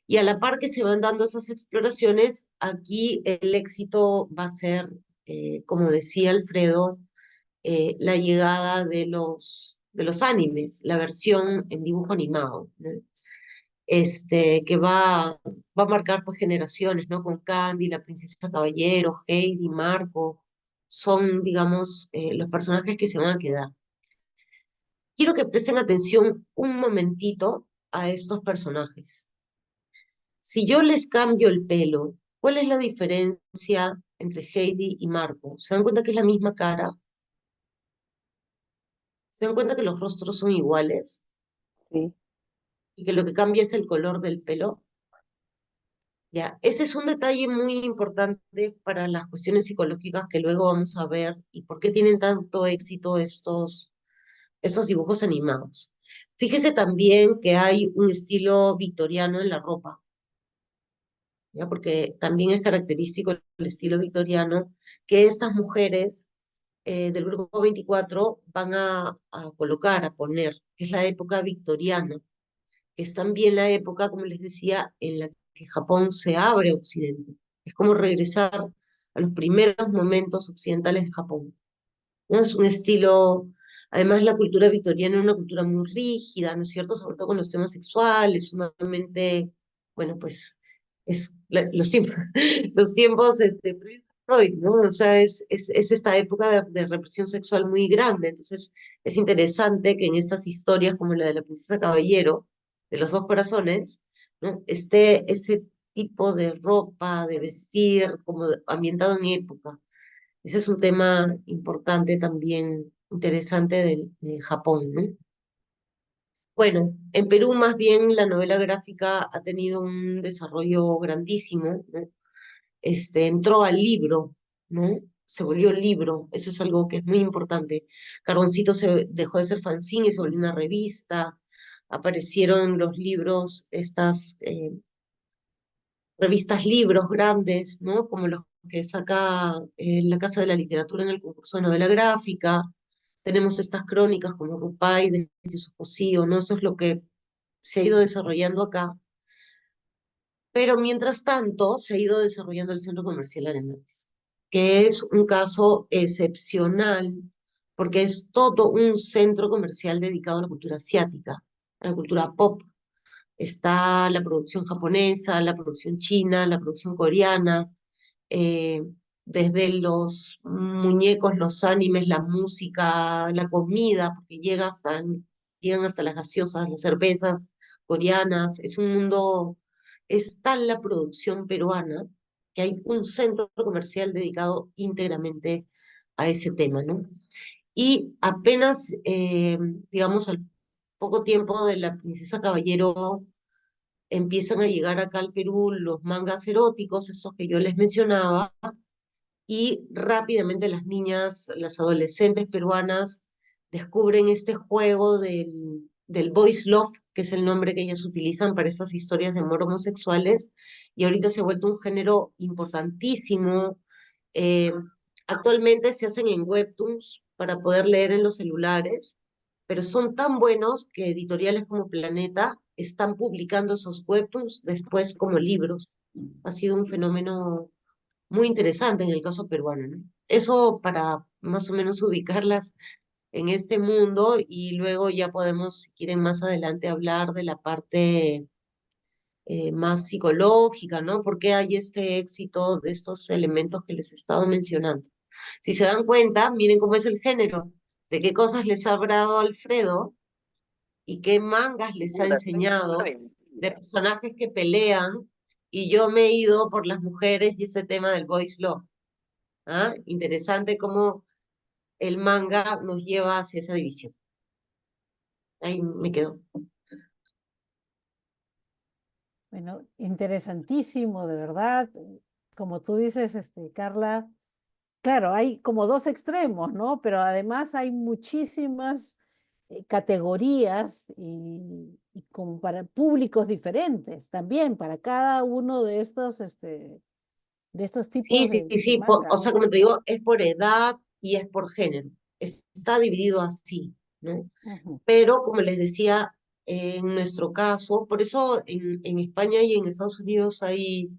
Y a la par que se van dando esas exploraciones, aquí el éxito va a ser, como decía Alfredo, la llegada de los animes, la versión en dibujo animado, ¿no? Que va a marcar pues generaciones, ¿no? Con Candy, la princesa Caballero, Heidi, Marco, son, digamos, los personajes que se van a quedar. Quiero que presten atención un momentito a estos personajes. Si yo les cambio el pelo, ¿cuál es la diferencia entre Heidi y Marco? ¿Se dan cuenta que es la misma cara? ¿Se dan cuenta que los rostros son iguales Sí. y que lo que cambia es el color del pelo? Ya, ese es un detalle muy importante para las cuestiones psicológicas que luego vamos a ver y por qué tienen tanto éxito estos dibujos animados. Fíjese también que hay un estilo victoriano en la ropa. ¿ya? Porque también es característico el estilo victoriano que estas mujeres del grupo 24 van a colocar, a poner, que es la época victoriana, que es también la época, como les decía, en la que Japón se abre a Occidente. Es como regresar a los primeros momentos occidentales de Japón, ¿no? Es un estilo, además la cultura victoriana es una cultura muy rígida, ¿no es cierto? Sobre todo con los temas sexuales, sumamente, bueno, pues los tiempos, los tiempos previos a Freud, ¿no? O sea, es esta época de represión sexual muy grande. Entonces, es interesante que en estas historias, como la de la princesa Caballero, de los dos corazones, ¿no? Esté ese tipo de ropa, de vestir, como ambientado en época. Ese es un tema importante también, interesante de Japón, ¿no? Bueno, en Perú más bien la novela gráfica ha tenido un desarrollo grandísimo, ¿no? Entró al libro, ¿no? Se volvió libro, eso es algo que es muy importante. Carboncito se dejó de ser fanzine y se volvió una revista. Aparecieron los libros, estas revistas, libros grandes, ¿no? Como los que saca la Casa de la Literatura en el concurso de novela gráfica. Tenemos estas crónicas como Rupay de Jesús Cosío, ¿no? Eso es lo que se ha ido desarrollando acá. Pero mientras tanto, se ha ido desarrollando el Centro Comercial Arenales, que es un caso excepcional, porque es todo un centro comercial dedicado a la cultura asiática, a la cultura pop. Está la producción japonesa, la producción china, la producción coreana, eh, desde los muñecos, los animes, la música, la comida, porque llegan hasta las gaseosas, las cervezas coreanas. Es un mundo, es tal la producción peruana que hay un centro comercial dedicado íntegramente a ese tema, ¿no? Y apenas, digamos, al poco tiempo de la Princesa Caballero, empiezan a llegar acá al Perú los mangas eróticos, esos que yo les mencionaba, y rápidamente las niñas, las adolescentes peruanas descubren este juego del boys love, que es el nombre que ellas utilizan para esas historias de amor homosexuales, y ahorita se ha vuelto un género importantísimo. Eh, Actualmente se hacen en webtoons para poder leer en los celulares, pero son tan buenos que editoriales como Planeta están publicando esos webtoons después como libros. Ha sido un fenómeno muy interesante en el caso peruano, ¿no? Eso para más o menos ubicarlas en este mundo y luego ya podemos, si quieren más adelante, hablar de la parte más psicológica, ¿no? ¿Por qué hay este éxito de estos elementos que les he estado mencionando? Si se dan cuenta, miren cómo es el género, de qué cosas les ha hablado Alfredo y qué mangas les ha enseñado, de personajes que pelean, y yo me he ido por las mujeres y ese tema del boys love. ¿Ah? Interesante cómo el manga nos lleva hacia esa división. Ahí me quedo. Bueno, interesantísimo, de verdad. Como tú dices, Carla, claro, hay como dos extremos, ¿no? Pero además hay muchísimas categorías y como para públicos diferentes también, para cada uno de estos Sí, tipos sí, de sí, o mangas. sea, como te digo, es por edad y es por género. Está dividido así, ¿no? Ujú. Pero como les decía, en nuestro caso, por eso en España y en Estados Unidos hay,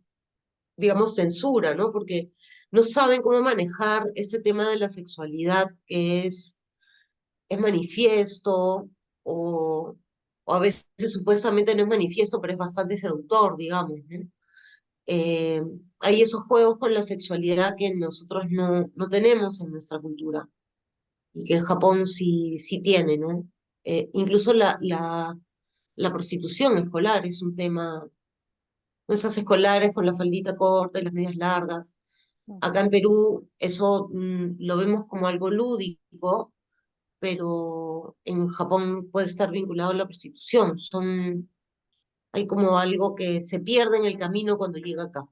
digamos, censura, ¿no? Porque no saben cómo manejar ese tema de la sexualidad que es manifiesto o a veces supuestamente no es manifiesto, pero es bastante seductor, digamos, ¿no? Eh, Hay esos juegos con la sexualidad que nosotros no tenemos en nuestra cultura y que en Japón sí tiene, ¿no? Incluso la prostitución escolar es un tema, nuestras escolares con la faldita corta y las medias largas. Acá Ujú. en Perú eso lo vemos como algo lúdico, pero en Japón puede estar vinculado a la prostitución. Hay como algo que se pierde en el camino cuando llega acá.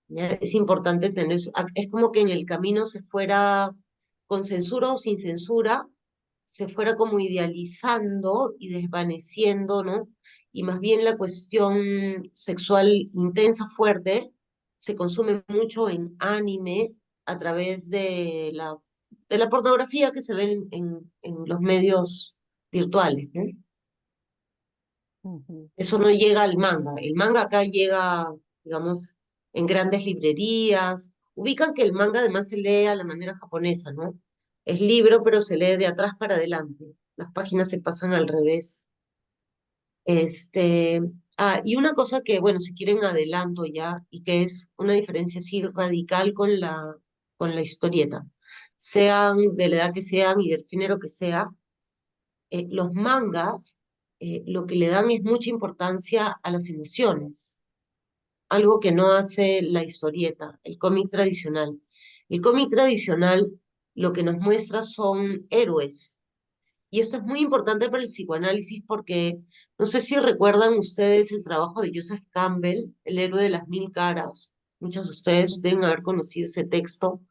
¿Ya? Es importante tener, es como que en el camino se fuera, con censura o sin censura, se fuera como idealizando y desvaneciendo, ¿no? y más bien la cuestión sexual intensa, fuerte, se consume mucho en anime a través de la pornografía que se ve en los medios virtuales, ¿no? Ujú. Eso no llega al manga. El manga acá llega, digamos, en grandes librerías. Ubican que el manga además se lee a la manera japonesa, ¿no? Es libro, pero se lee de atrás para adelante. Las páginas se pasan al revés. Este, y una cosa que, bueno, si quieren adelanto ya, y que es una diferencia así radical con la historieta, sean de la edad que sean y del género que sea, los mangas lo que le dan es mucha importancia a las emociones, algo que no hace la historieta, el cómic tradicional. El cómic tradicional lo que nos muestra son héroes. Y esto es muy importante para el psicoanálisis porque no sé si recuerdan ustedes el trabajo de Joseph Campbell, El héroe de las mil caras. Muchos de ustedes deben haber conocido ese texto,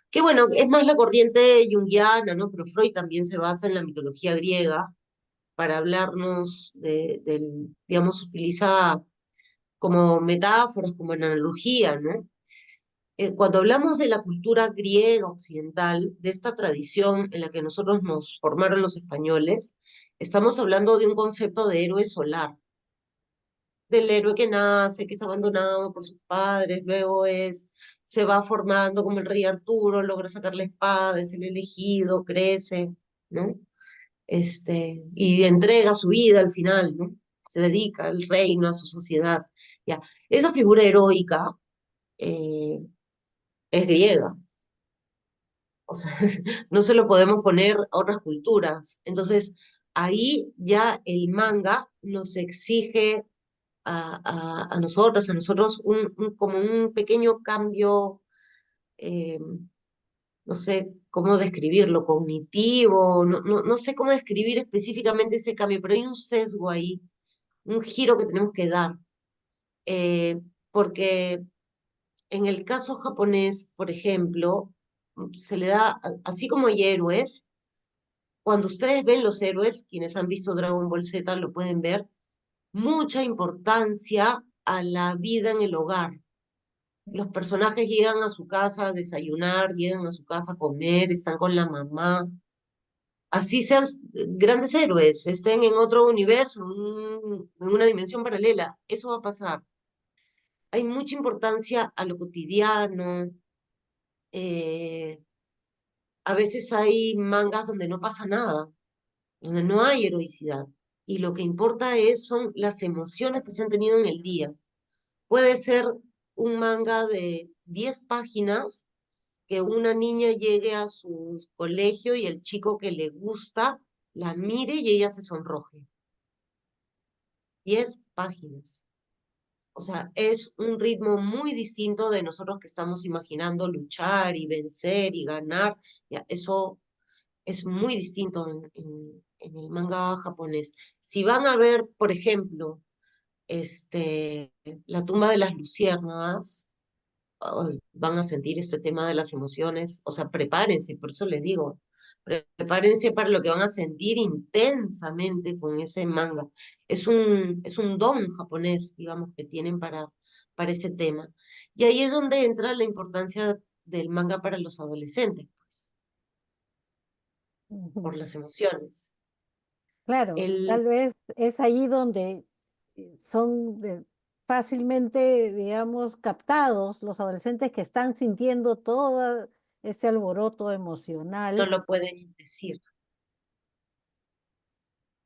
que bueno, es más la corriente junguiana, ¿no? Pero Freud también se basa en la mitología griega para hablarnos digamos, utiliza como metáforas, como analogía, ¿no? Cuando hablamos de la cultura griega occidental, de esta tradición en la que nosotros nos formaron los españoles, estamos hablando de un concepto de héroe solar, del héroe que nace, que es abandonado por sus padres, luego se va formando como el rey Arturo, logra sacar la espada, es el elegido, crece, ¿no? Y entrega su vida al final, ¿no? Se dedica al reino, a su sociedad. Ya. Esa figura heroica eh, es griega, o sea, no se lo podemos poner a otras culturas. Entonces, ahí ya el manga nos exige a nosotros como un pequeño cambio, eh, no sé cómo describirlo, cognitivo, no sé cómo describir específicamente ese cambio, pero hay un sesgo ahí, un giro que tenemos que dar, porque en el caso japonés, por ejemplo, se le da, así como hay héroes, cuando ustedes ven los héroes, quienes han visto Dragon Ball Z lo pueden ver, mucha importancia a la vida en el hogar. Los personajes llegan a su casa a desayunar, llegan a su casa a comer, están con la mamá. Así sean grandes héroes, estén en otro universo, en una dimensión paralela, eso va a pasar. Hay mucha importancia a lo cotidiano. eh, a veces hay mangas donde no pasa nada, donde no hay heroicidad. Y lo que importa son las emociones que se han tenido en el día. Puede ser un manga de 10 páginas que una niña llegue a su colegio y el chico que le gusta la mire y ella se sonroje. 10 páginas. O sea, es un ritmo muy distinto de nosotros que estamos imaginando luchar y vencer y ganar. Ya, eso es muy distinto en el manga japonés. Si van a ver, por ejemplo, La tumba de las luciérnagas, ay, van a sentir este tema de las emociones, o sea, prepárense, por eso les digo, prepárense para lo que van a sentir intensamente con ese manga. Es un don japonés, digamos, que tienen para ese tema. Y ahí es donde entra la importancia del manga para los adolescentes, pues, Ujú. por las emociones. Claro, El, tal vez es ahí donde son fácilmente, digamos, captados los adolescentes que están sintiendo todo ese alboroto no emocional. lo pueden decir.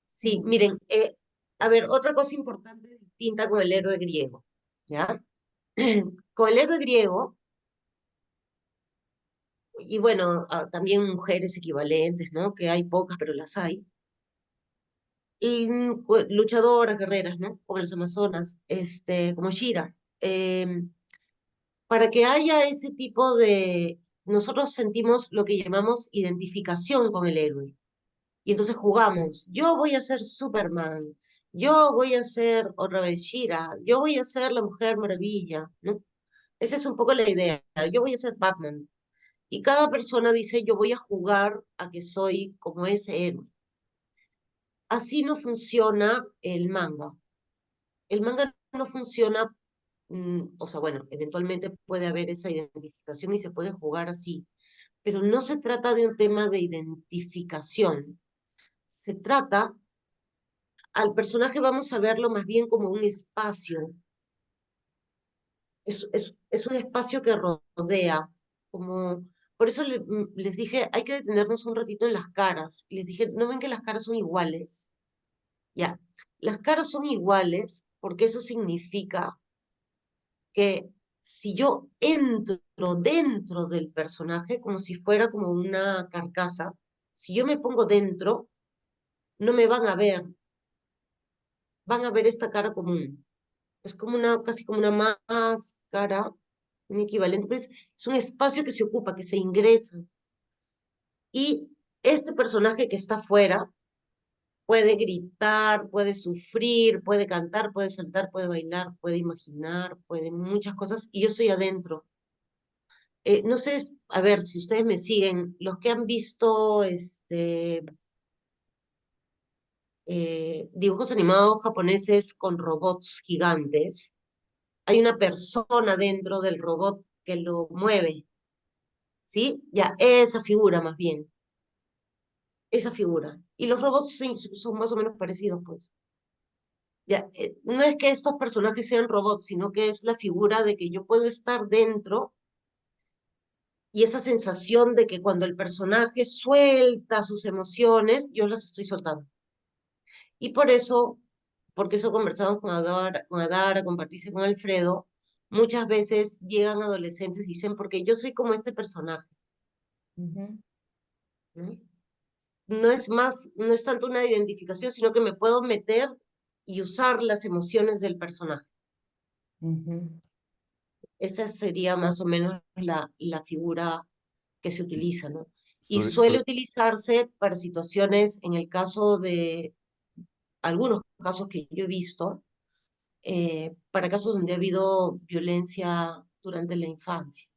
Sí, Ujú. miren, a ver, otra cosa importante distinta con el héroe griego, ¿ya? Con el héroe griego, y bueno, también mujeres equivalentes, ¿no? Que hay pocas, pero las hay. Y luchadoras, guerreras, ¿no? Como las amazonas, como Shira. Para que haya ese tipo de... Nosotros sentimos lo que llamamos identificación con el héroe. Y entonces jugamos, yo voy a ser Superman, yo voy a ser otra vez Shira, yo voy a ser la Mujer Maravilla, ¿no? Esa es un poco la idea, yo voy a ser Batman. Y cada persona dice, yo voy a jugar a que soy como ese héroe. Así no funciona el manga. el manga no funciona, o sea, bueno, eventualmente puede haber esa identificación y se puede jugar así, pero no se trata de un tema de identificación. Se trata, al personaje vamos a verlo más bien como un espacio, es un espacio que rodea, como, por eso les dije, hay que detenernos un ratito en las caras. Les dije, ¿no ven que las caras son iguales? Ya, las caras son iguales porque eso significa que si yo entro dentro del personaje, como si fuera como una carcasa, si yo me pongo dentro, no me van a ver, van a ver esta cara común. Es como casi como una máscara, un equivalente, pero es un espacio que se ocupa, que se ingresa. Y este personaje que está afuera puede gritar, puede sufrir, puede cantar, puede saltar, puede bailar, puede imaginar, puede muchas cosas, y yo estoy adentro. No sé, a ver si ustedes me siguen, los que han visto dibujos animados japoneses con robots gigantes, hay una persona dentro del robot que lo mueve, ¿sí? Ya, esa figura más bien, esa figura. Y los robots son más o menos parecidos, pues. Ya, no es que estos personajes sean robots, sino que es la figura de que yo puedo estar dentro y esa sensación de que cuando el personaje suelta sus emociones, yo las estoy soltando. Y porque eso conversamos con Adara, con Patricia, con Alfredo, muchas veces llegan adolescentes y dicen, porque yo soy como este personaje, Ujú, ¿no? No es más, no es tanto una identificación, sino que me puedo meter y usar las emociones del personaje. ujú. Esa sería más o menos la figura que se Sí, utiliza, ¿no? Y sobre, suele sobre- utilizarse para situaciones, en el caso de algunos casos que yo he visto, para casos donde ha habido violencia durante la infancia,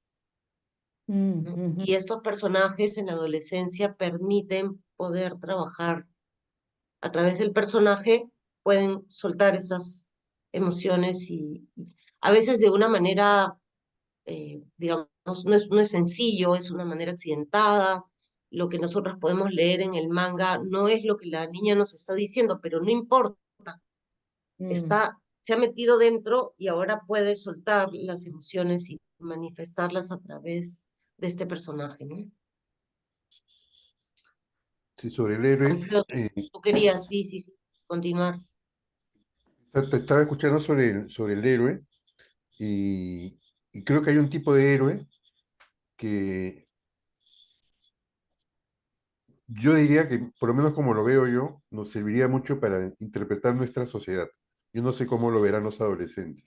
¿no? Ujú. Y estos personajes en la adolescencia permiten poder trabajar a través del personaje, pueden soltar esas emociones y a veces de una manera digamos, no es sencillo, es una manera accidentada. Lo que nosotros podemos leer en el manga no es lo que la niña nos está diciendo, pero no importa, Mm. se ha metido dentro y ahora puede soltar las emociones y manifestarlas a través de este personaje, ¿no? sí, sobre el héroe, Alfredo, tú querías, sí, sí, sí, continuar. te estaba escuchando sobre el héroe y, y creo que hay un tipo de héroe que yo diría que, por lo menos como lo veo yo, nos serviría mucho para interpretar nuestra sociedad. Yo no sé cómo lo verán los adolescentes.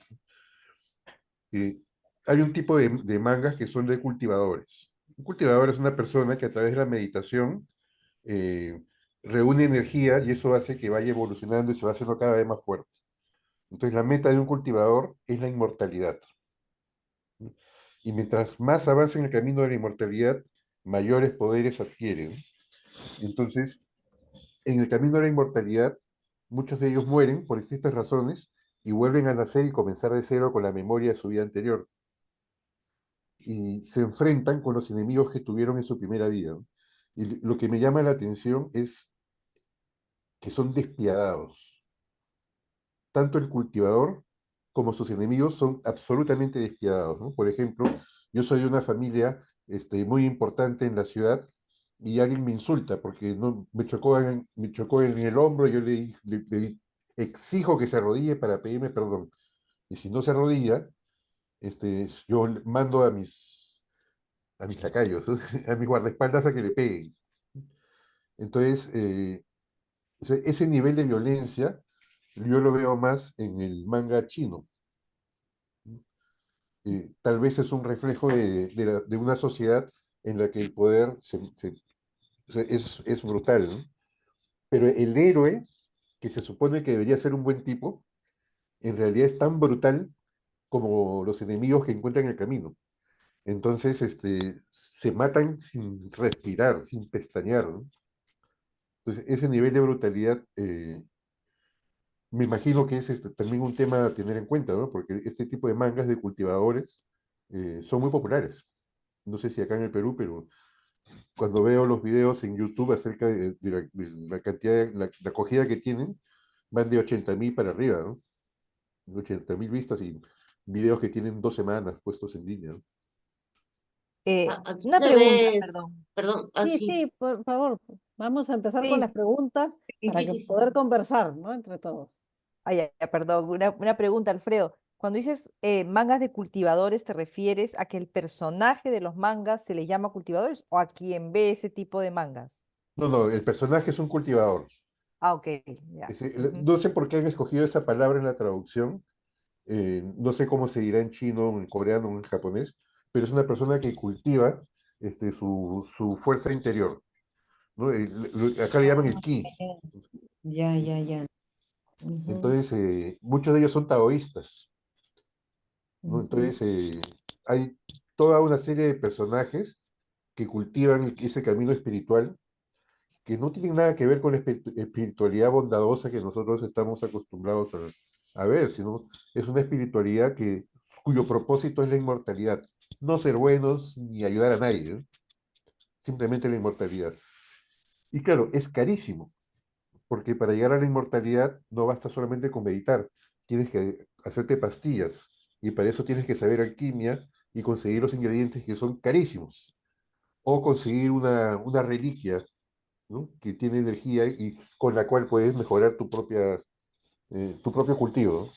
Eh, Hay un tipo de mangas que son de cultivadores. Un cultivador es una persona que a través de la meditación eh, reúne energía y eso hace que vaya evolucionando y se va haciendo cada vez más fuerte. Entonces la meta de un cultivador es la inmortalidad. Y mientras más avanza en el camino de la inmortalidad, mayores poderes adquieren. Entonces, en el camino de la inmortalidad, muchos de ellos mueren por distintas razones y vuelven a nacer y comenzar de cero con la memoria de su vida anterior. Y se enfrentan con los enemigos que tuvieron en su primera vida, ¿no? Y lo que me llama la atención es que son despiadados. Tanto el cultivador como sus enemigos son absolutamente despiadados, ¿no? Por ejemplo, yo soy de una familia muy importante en la ciudad y alguien me insulta porque no, me chocó en el hombro, yo exijo que se arrodille para pedirme perdón. Y si no se arrodilla, yo mando a mis lacayos, ¿no? A mis guardaespaldas a que le peguen. Entonces, o sea, ese nivel de violencia yo lo veo más en el manga chino. Tal vez es un reflejo de una sociedad en la que el poder o sea, es brutal, ¿no? Pero el héroe, que se supone que debería ser un buen tipo, en realidad es tan brutal como los enemigos que encuentran en el camino. Entonces, se matan sin respirar, sin pestañear, ¿no? Entonces, ese nivel de brutalidad Me imagino que es también un tema a tener en cuenta, ¿no? Porque este tipo de mangas de cultivadores son muy populares. No sé si acá en el Perú, pero cuando veo los videos en YouTube acerca de la cantidad, la acogida que tienen, van de 80.000 para arriba, ¿no? 80.000 vistas y videos que tienen 2 semanas puestos en línea, ¿no? Aquí Una se pregunta, ve, perdón. perdón, Sí, así. sí, por favor, vamos a empezar con las Sí, preguntas sí, para Sí, que sí, sí, poder sí. conversar, ¿no? Entre todos. Ay, perdón, una pregunta, Alfredo. Cuando dices mangas de cultivadores, ¿te refieres a que el personaje de los mangas se les llama cultivadores o a quien ve ese tipo de mangas? No, no, el personaje es un cultivador. Ah, ok, ya. Ujú. No sé por qué han escogido esa palabra en la traducción. No sé cómo se dirá en chino, en coreano, en japonés, pero es una persona que cultiva su fuerza interior, ¿no? Acá le llaman el Ah, ki. ya, ya, ya. Ujú, Entonces, muchos de ellos son taoístas, ¿no? ujú. Entonces, hay toda una serie de personajes que cultivan ese camino espiritual que no tienen nada que ver con la espiritualidad bondadosa que nosotros estamos acostumbrados a ver, sino es una espiritualidad cuyo propósito es la inmortalidad. No ser buenos ni ayudar a nadie, ¿eh? Simplemente la inmortalidad. Y claro, es carísimo, porque para llegar a la inmortalidad no basta solamente con meditar, tienes que hacerte pastillas, y para eso tienes que saber alquimia y conseguir los ingredientes que son carísimos, o conseguir una reliquia, ¿no? Que tiene energía y con la cual puedes mejorar tu propio cultivo, ¿no?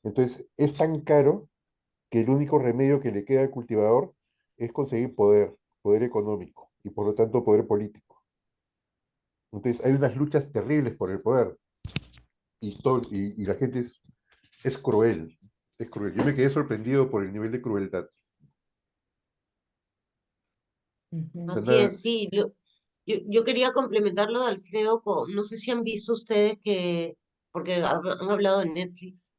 Entonces, es tan caro que el único remedio que le queda al cultivador es conseguir poder económico y por lo tanto poder político. Entonces, hay unas luchas terribles por el poder y la gente es cruel, es cruel. Yo me quedé sorprendido por el nivel de crueldad. O sea, Ujú. Así nada, es, sí. Yo quería complementarlo de Alfredo con, no sé si han visto ustedes que, porque han hablado en Netflix,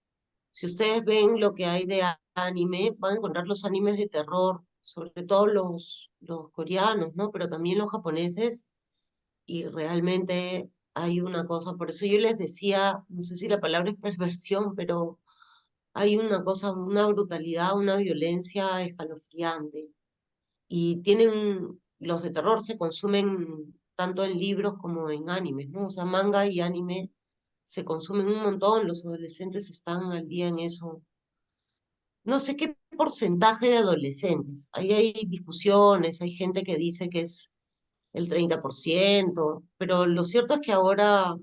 si ustedes ven lo que hay de anime, van a encontrar los animes de terror, sobre todo los coreanos, ¿no? Pero también los japoneses, y realmente hay una cosa, por eso yo les decía, no sé si la palabra es perversión, pero hay una cosa, una brutalidad, una violencia escalofriante y los de terror se consumen tanto en libros como en animes, ¿no? O sea, manga y anime se consumen un montón, los adolescentes están al día en eso. No sé qué porcentaje de adolescentes. Ahí hay discusiones, hay gente que dice que es el 30%, pero lo cierto es que ahora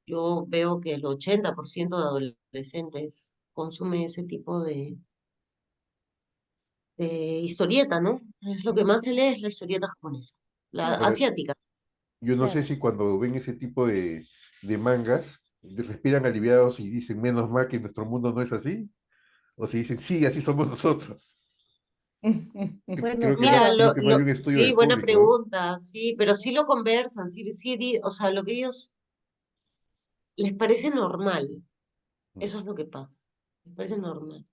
yo veo que el 80% de adolescentes consume ese tipo de historieta, ¿no? Es lo que más se lee es la historieta japonesa, la ahora, asiática. yo no sé Claro. si cuando ven ese tipo de mangas, respiran aliviados y dicen, menos mal que nuestro mundo no es así, o si dicen, sí, así somos nosotros. Bueno, Creo que no, Mira, claro, creo que no hay un estudio sí, del buena público, ¿no? pregunta, sí, pero sí lo conversan, sí, sí, o sea, lo que ellos les parece normal, eso es lo que pasa, les parece normal.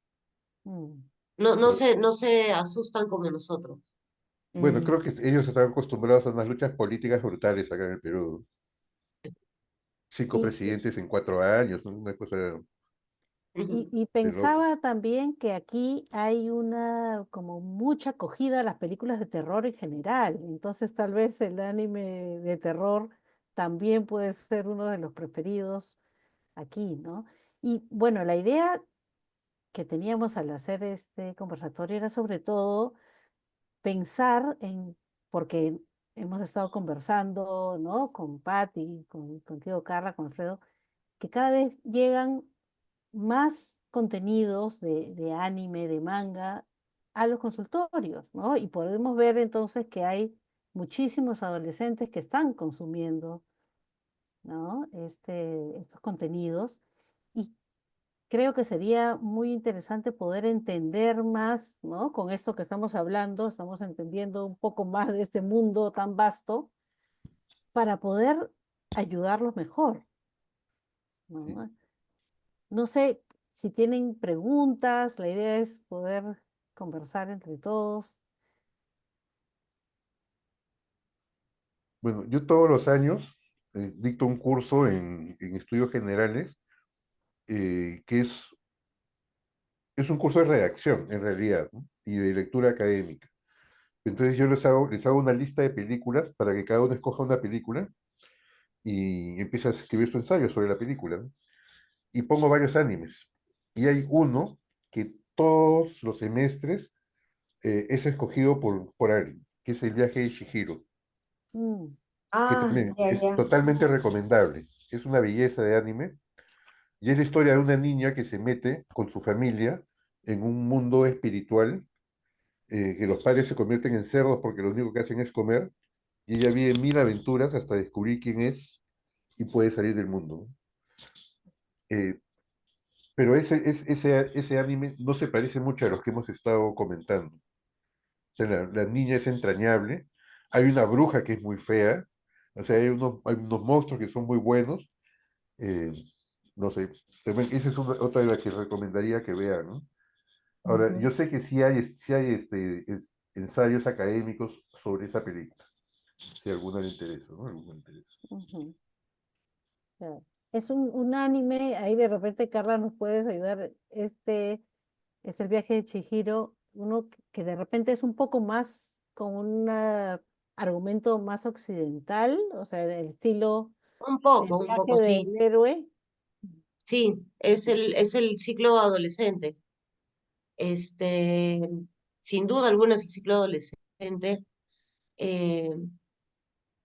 mm, Pero No se asustan como nosotros. bueno, creo Mm. que ellos están acostumbrados a unas luchas políticas brutales acá en el Perú. 5 presidentes en 4 años, ¿no? Una cosa y de locos. pensaba también que aquí hay una como mucha acogida a las películas de terror en general. Entonces tal vez el anime de terror también puede ser uno de los preferidos aquí, ¿no? Y bueno, la idea que teníamos al hacer este conversatorio era sobre todo pensar en, porque hemos estado conversando, ¿no? Con Patti, contigo, Carla, con Alfredo, que cada vez llegan más contenidos de anime, de manga, a los consultorios, ¿no? Y podemos ver entonces que hay muchísimos adolescentes que están consumiendo, ¿no? Estos contenidos. Y creo que sería muy interesante poder entender más, ¿no? Con esto que estamos hablando, estamos entendiendo un poco más de este mundo tan vasto para poder ayudarlos mejor, Sí. ¿no? No sé si tienen preguntas, la idea es poder conversar entre todos. Bueno, yo todos los años dicto un curso en estudios generales que es un curso de redacción, en realidad, ¿no? Y de lectura académica. Entonces yo les hago una lista de películas para que cada uno escoja una película y empiece a escribir su ensayo sobre la película, ¿no? Y pongo varios animes. Y hay uno que todos los semestres es escogido por alguien, que es El viaje de Chihiro, Mm, que Ah, también ya, es ya. totalmente recomendable. Es una belleza de anime y es la historia de una niña que se mete con su familia en un mundo espiritual, que los padres se convierten en cerdos porque lo único que hacen es comer, y ella vive mil aventuras hasta descubrir quién es y puede salir del mundo, ¿no? Eh, pero ese anime no se parece mucho a los que hemos estado comentando. O sea, la niña es entrañable, hay una bruja que es muy fea, o sea, hay unos monstruos que son muy buenos. eh, no sé, también esa es otra de las que recomendaría que vean, ¿no? Ahora, Ujú. yo sé que sí hay ensayos académicos sobre esa película, si a alguno le interesa, ¿no? Alguno le interesa. ujú, claro. Es un anime, ahí de repente, Carla, nos puedes ayudar. Es el viaje de Chihiro, uno que de repente es un poco más con un argumento más occidental, o sea, del estilo del Un viaje poco, sí. del héroe. Sí, es el ciclo adolescente. Este, sin duda alguna es el ciclo adolescente, eh,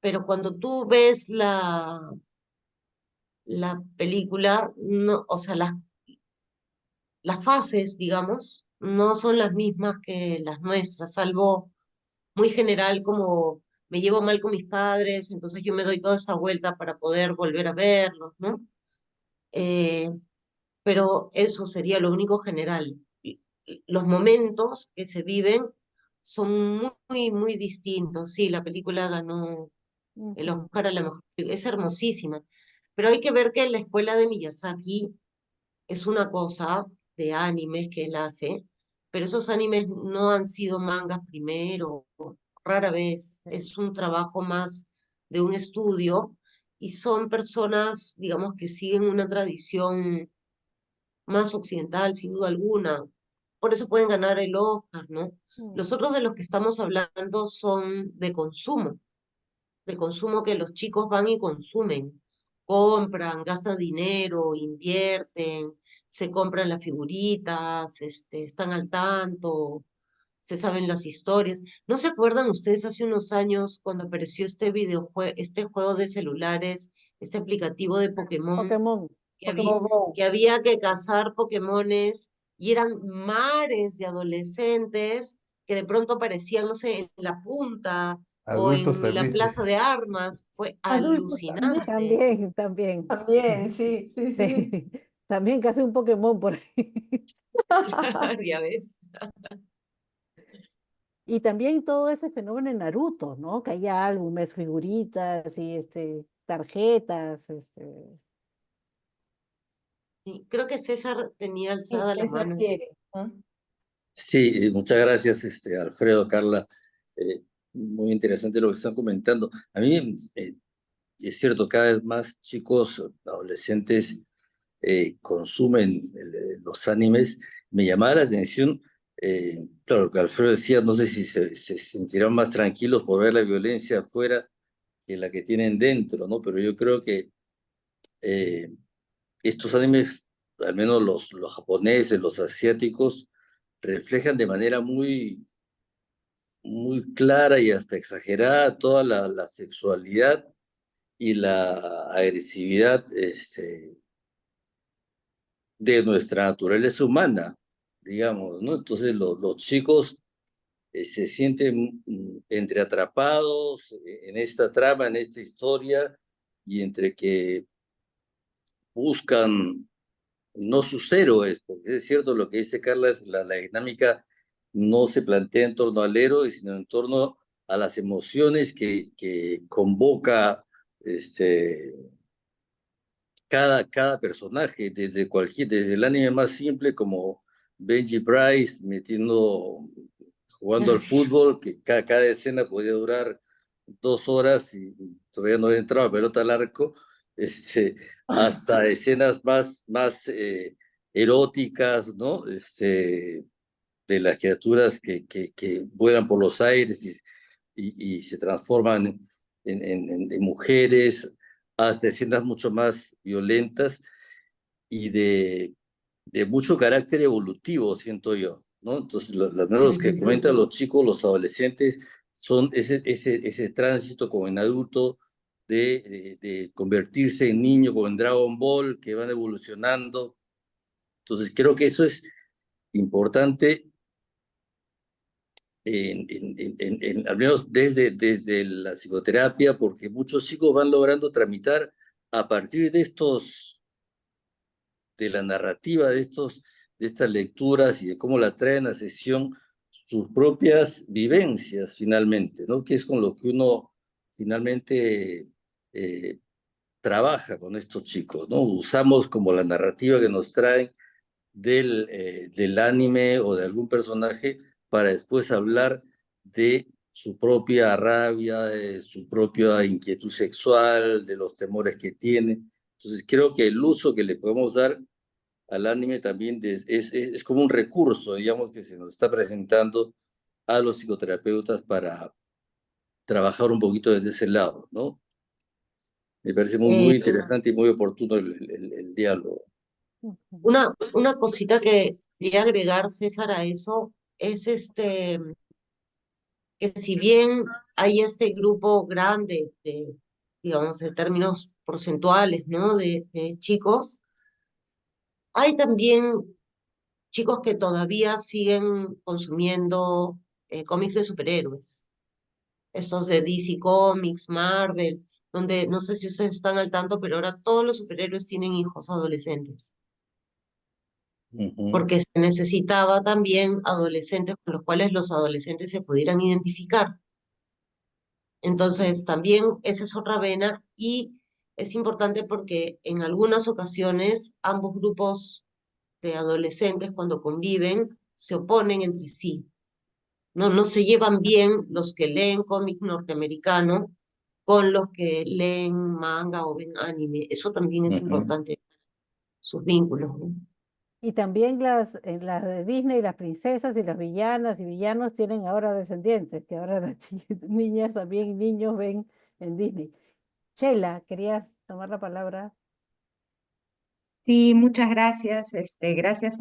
pero cuando tú ves la película, no, o sea, las fases, digamos, no son las mismas que las nuestras, salvo muy general como me llevo mal con mis padres, entonces yo me doy toda esta vuelta para poder volver a verlos, ¿no? Eh, pero eso sería lo único general. Los momentos que se viven son muy, muy distintos. Sí, la película ganó el Ujú, Oscar a la mejor, es hermosísima, pero hay que ver que la escuela de Miyazaki es una cosa de animes que él hace, pero esos animes no han sido mangas primero, rara vez, sí, es un trabajo más de un estudio y son personas, digamos, que siguen una tradición más occidental, sin duda alguna. Por eso pueden ganar el Oscar, ¿no? mm, Los otros de los que estamos hablando son de consumo que los chicos van y consumen, compran, gastan dinero, invierten, se compran las figuritas, están al tanto, se saben las historias. ¿No se acuerdan ustedes hace unos años cuando apareció este juego de celulares, este aplicativo de Pokémon, Pokémon, que había, Pokémon Go. que había que cazar Pokémones y eran mares de adolescentes que de pronto aparecían, no sé, en la punta o Adultos en la también. plaza de armas? Fue Adultos también. alucinante. También, también. También, sí, sí, sí. Sí, también casi un Pokémon por ahí. Claro, ya ves. Y también todo ese fenómeno en Naruto, ¿no? Que haya álbumes, figuritas y tarjetas, Sí, creo que César tenía Sí, alzada la César mano. quiere, ¿no? Sí, muchas gracias, Alfredo, Carla. Eh, Muy interesante lo que están comentando. A mí, es cierto, cada vez más chicos, adolescentes, consumen los animes. Me llamaba la atención, claro, lo que Alfredo decía, no sé si se sentirán más tranquilos por ver la violencia afuera que la que tienen dentro, ¿no? Pero yo creo que eh, estos animes, al menos los japoneses, los asiáticos, reflejan de manera muy clara y hasta exagerada toda la sexualidad y la agresividad de nuestra naturaleza humana, digamos, ¿no? Entonces los chicos se sienten entre atrapados en esta trama, en esta historia, y entre que buscan no sus héroes, porque es cierto lo que dice Carla, es la dinámica no se plantea en torno al héroe, sino en torno a las emociones que convoca este, cada personaje, desde el anime más simple como Benji Price jugando al Sí. fútbol, que cada escena podía durar 2 horas y todavía no entraba pelota al arco, hasta escenas más eróticas, ¿no? De las criaturas que vuelan por los aires y se transforman en mujeres, hasta escenas mucho más violentas y de mucho carácter evolutivo, siento yo, ¿no? Entonces, los que comentan los chicos, los adolescentes, son ese tránsito como en adulto de convertirse en niño, como en Dragon Ball, que van evolucionando. Entonces, creo que eso es importante, al menos desde la psicoterapia, porque muchos chicos van logrando tramitar a partir de la narrativa de estas lecturas y de cómo la traen a sesión sus propias vivencias finalmente, ¿no? Que es con lo que uno finalmente trabaja con estos chicos, ¿no? Usamos como la narrativa que nos traen del anime o de algún personaje para después hablar de su propia rabia, de su propia inquietud sexual, de los temores que tiene. Entonces creo que el uso que le podemos dar al anime también es como un recurso, digamos, que se nos está presentando a los psicoterapeutas para trabajar un poquito desde ese lado, ¿no? Me parece muy Eh, interesante y muy oportuno el diálogo. una cosita que quería agregar, César, a eso, es que si bien hay este grupo grande digamos, en términos porcentuales, ¿no? De chicos, hay también chicos que todavía siguen consumiendo cómics de superhéroes, estos de DC Comics, Marvel, donde no sé si ustedes están al tanto, pero ahora todos los superhéroes tienen hijos adolescentes, Ujú, porque se necesitaba también adolescentes con los cuales los adolescentes se pudieran identificar. Entonces, también esa es otra vena y es importante porque en algunas ocasiones ambos grupos de adolescentes cuando conviven se oponen entre sí. No se llevan bien los que leen cómic norteamericano con los que leen manga o ven anime. Eso también es ujú. importante, sus vínculos, ¿no? Y también las de Disney, las princesas y las villanas y villanos tienen ahora descendientes, que ahora las niñas también, niños ven en Disney. Sheila, ¿querías tomar la palabra? Sí, muchas gracias. Gracias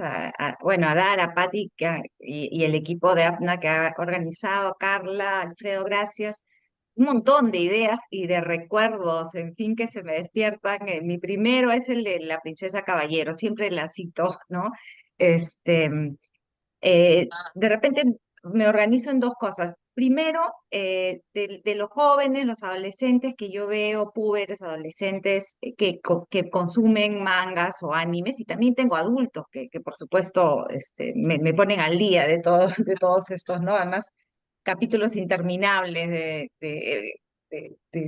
bueno, a Dara, a Patti y el equipo de APNA que ha organizado, Carla, Alfredo, gracias. Un montón de ideas y de recuerdos, en fin, que se me despiertan. Mi primero es el de la princesa Caballero, siempre la cito, ¿no? Este, de repente me organizo en dos cosas. Primero, de los jóvenes, los adolescentes que yo veo, púberes, adolescentes que consumen mangas o animes, y también tengo adultos que por supuesto me ponen al día de todos estos, ¿no? Además, capítulos interminables de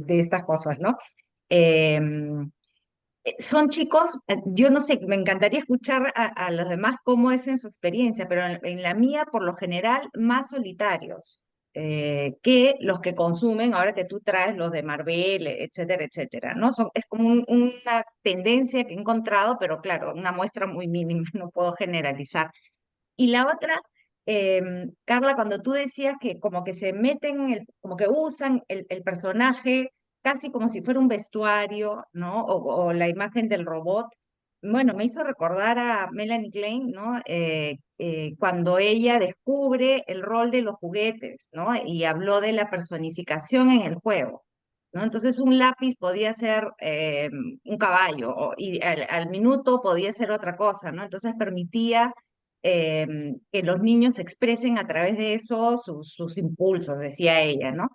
estas cosas, ¿no? Em, Son chicos, yo no sé, me encantaría escuchar a los demás cómo es en su experiencia, pero en la mía, por lo general, más solitarios que los que consumen, ahora que tú traes los de Marvel, etcétera, etcétera, ¿no? Es como una tendencia que he encontrado, pero claro, una muestra muy mínima, no puedo generalizar. Y la otra, Carla, cuando tú decías que como que se meten, como que usan el personaje casi como si fuera un vestuario, ¿no? O la imagen del robot. Bueno, me hizo recordar a Melanie Klein, ¿no? Cuando ella descubre el rol de los juguetes, ¿no? Y habló de la personificación en el juego, ¿no? Entonces un lápiz podía ser un caballo y al minuto podía ser otra cosa, ¿no? Entonces permitía que los niños expresen a través de eso sus impulsos, decía ella, ¿no?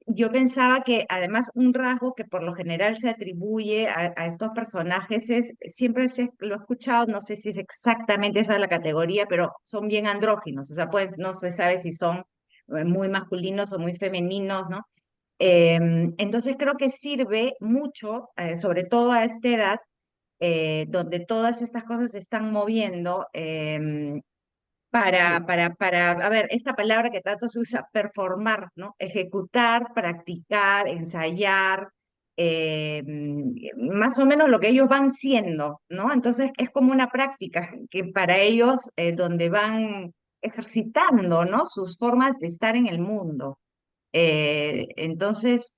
Yo pensaba que además un rasgo que por lo general se atribuye a estos personajes siempre lo he escuchado, no sé si es exactamente esa la categoría, pero son bien andróginos, o sea, pues no se sabe si son muy masculinos o muy femeninos, ¿no? Entonces creo que sirve mucho, sobre todo a esta edad, donde todas estas cosas se están moviendo, a ver, esta palabra que tanto se usa, performar, ¿no? Ejecutar, practicar, ensayar, más o menos lo que ellos van siendo, ¿no? Entonces es como una práctica que para ellos donde van ejercitando, ¿no? Sus formas de estar en el mundo. Entonces,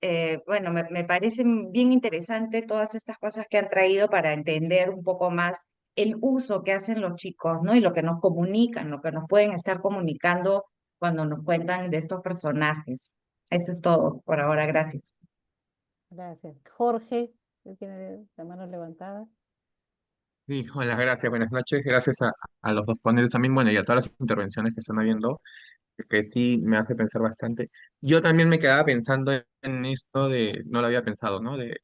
bueno, me parecen bien interesante todas estas cosas que han traído para entender un poco más el uso que hacen los chicos, ¿no? Y lo que nos comunican, lo que nos pueden estar comunicando cuando nos cuentan de estos personajes. Eso es todo por ahora, gracias. Gracias. Jorge, ¿usted tiene la mano levantada? Sí, hola, gracias, buenas noches. Gracias a los dos paneles también, bueno, y a todas las intervenciones que están habiendo, que sí me hace pensar bastante. Yo también me quedaba pensando en esto de, no lo había pensado, ¿no? De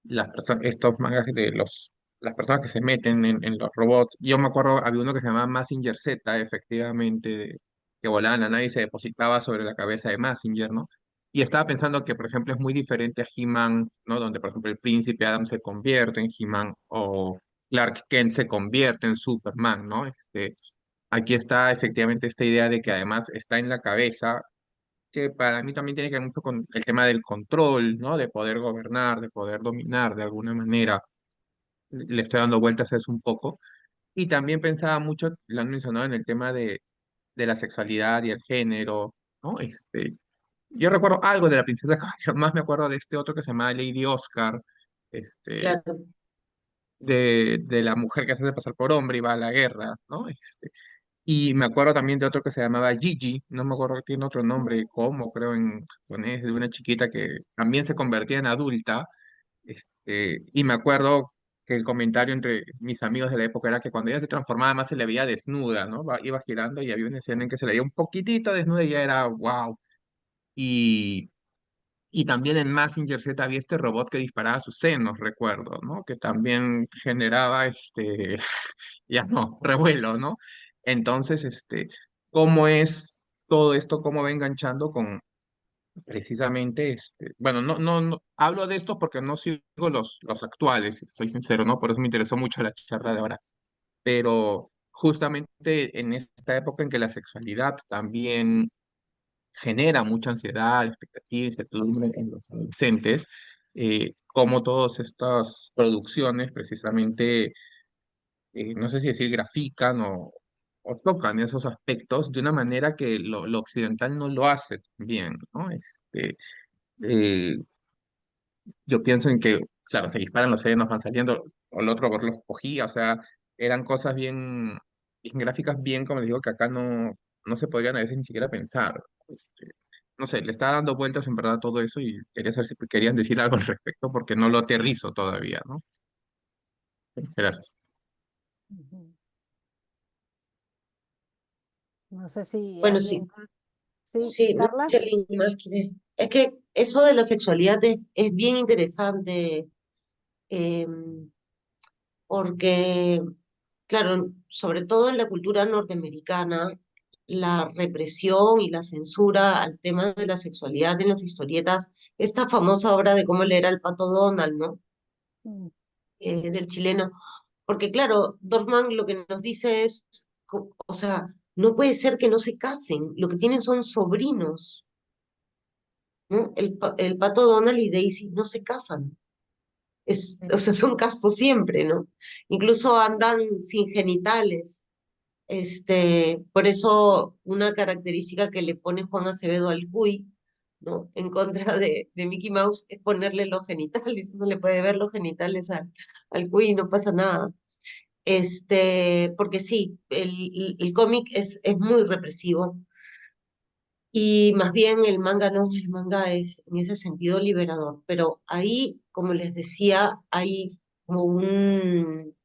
las personas, estos mangas de las personas que se meten en los robots. Yo me acuerdo, había uno que se llamaba Mazinger Z, efectivamente, que volaba en la nave y se depositaba sobre la cabeza de Mazinger, ¿no? Y estaba pensando que, por ejemplo, es muy diferente a He-Man, ¿no? Donde, por ejemplo, el príncipe Adam se convierte en He-Man o Clark Kent se convierte en Superman, ¿no? Aquí está efectivamente esta idea de que además está en la cabeza, que para mí también tiene que ver mucho con el tema del control, ¿no? De poder gobernar, de poder dominar de alguna manera. Le estoy dando vueltas a eso un poco. Y también pensaba mucho, lo han mencionado en el tema de la sexualidad y el género, ¿no? Yo recuerdo algo de la princesa Caballero, más me acuerdo de este otro que se llamaba Lady Oscar, este, Claro. de la mujer que se hace pasar por hombre y va a la guerra, ¿no? Y me acuerdo también de otro que se llamaba Gigi, no me acuerdo que tiene otro nombre, como creo en japonés, de una chiquita que también se convertía en adulta. Y me acuerdo que el comentario entre mis amigos de la época era que cuando ella se transformaba más se le veía desnuda, ¿no? Iba girando y había una escena en que se le veía un poquitito desnuda y ya era wow. Y, y también en Mazinger Z había este robot que disparaba sus senos, recuerdo, ¿no? Que también generaba ya no, revuelo, ¿no? Entonces, ¿cómo es todo esto, cómo va enganchando con precisamente, bueno, no, hablo de esto porque no sigo los actuales, soy sincero, ¿no? Por eso me interesó mucho la charla de ahora, pero justamente en esta época en que la sexualidad también genera mucha ansiedad, expectativa, incertidumbre en los adolescentes, como todas estas producciones precisamente no sé si decir grafican o tocan esos aspectos de una manera que lo occidental no lo hace bien, ¿no? Eh, yo pienso en que, claro, se disparan los senos, van saliendo, o el otro los cogía, o sea, eran cosas bien gráficas, bien, como les digo, que acá no se podrían a veces ni siquiera pensar. No sé, le está dando vueltas en verdad a todo eso y quería saber si querían decir algo al respecto porque no lo aterrizo todavía, ¿no? Gracias. Ujú. No sé si Bueno, alguien sí, más. Sí, sí, no Carla. sé si alguien más quiere. Es que eso de la sexualidad es bien interesante, porque, claro, sobre todo en la cultura norteamericana, la represión y la censura al tema de la sexualidad en las historietas, esta famosa obra de cómo leer al Pato Donald, ¿no? Mm, Del chileno. Porque, claro, Dorfman lo que nos dice es, o sea, no puede ser que no se casen, lo que tienen son sobrinos, ¿no? El Pato Donald y Daisy no se casan. O sea, son castos siempre, ¿no? Incluso andan sin genitales. Por eso una característica que le pone Juan Acevedo al Cuy, ¿no? En contra de Mickey Mouse es ponerle los genitales. Uno le puede ver los genitales al Cuy y no pasa nada. Porque sí, el cómic es muy represivo y más bien el manga no, el manga es en ese sentido liberador, pero ahí, como les decía, hay como un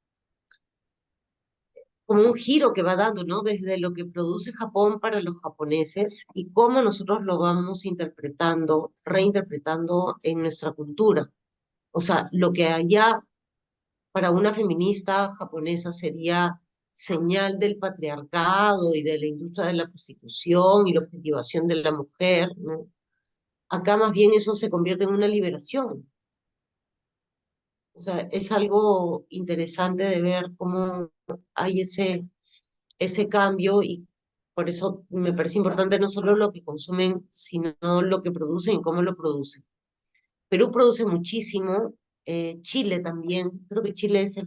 giro que va dando, ¿no? Desde lo que produce Japón para los japoneses y cómo nosotros lo vamos interpretando, reinterpretando en nuestra cultura. O sea, lo que allá para una feminista japonesa sería señal del patriarcado y de la industria de la prostitución y la objetivación de la mujer, ¿no? Acá más bien eso se convierte en una liberación. O sea, es algo interesante de ver cómo hay ese cambio y por eso me parece importante no solo lo que consumen, sino lo que producen y cómo lo producen. Perú produce muchísimo, Chile también, creo que Chile es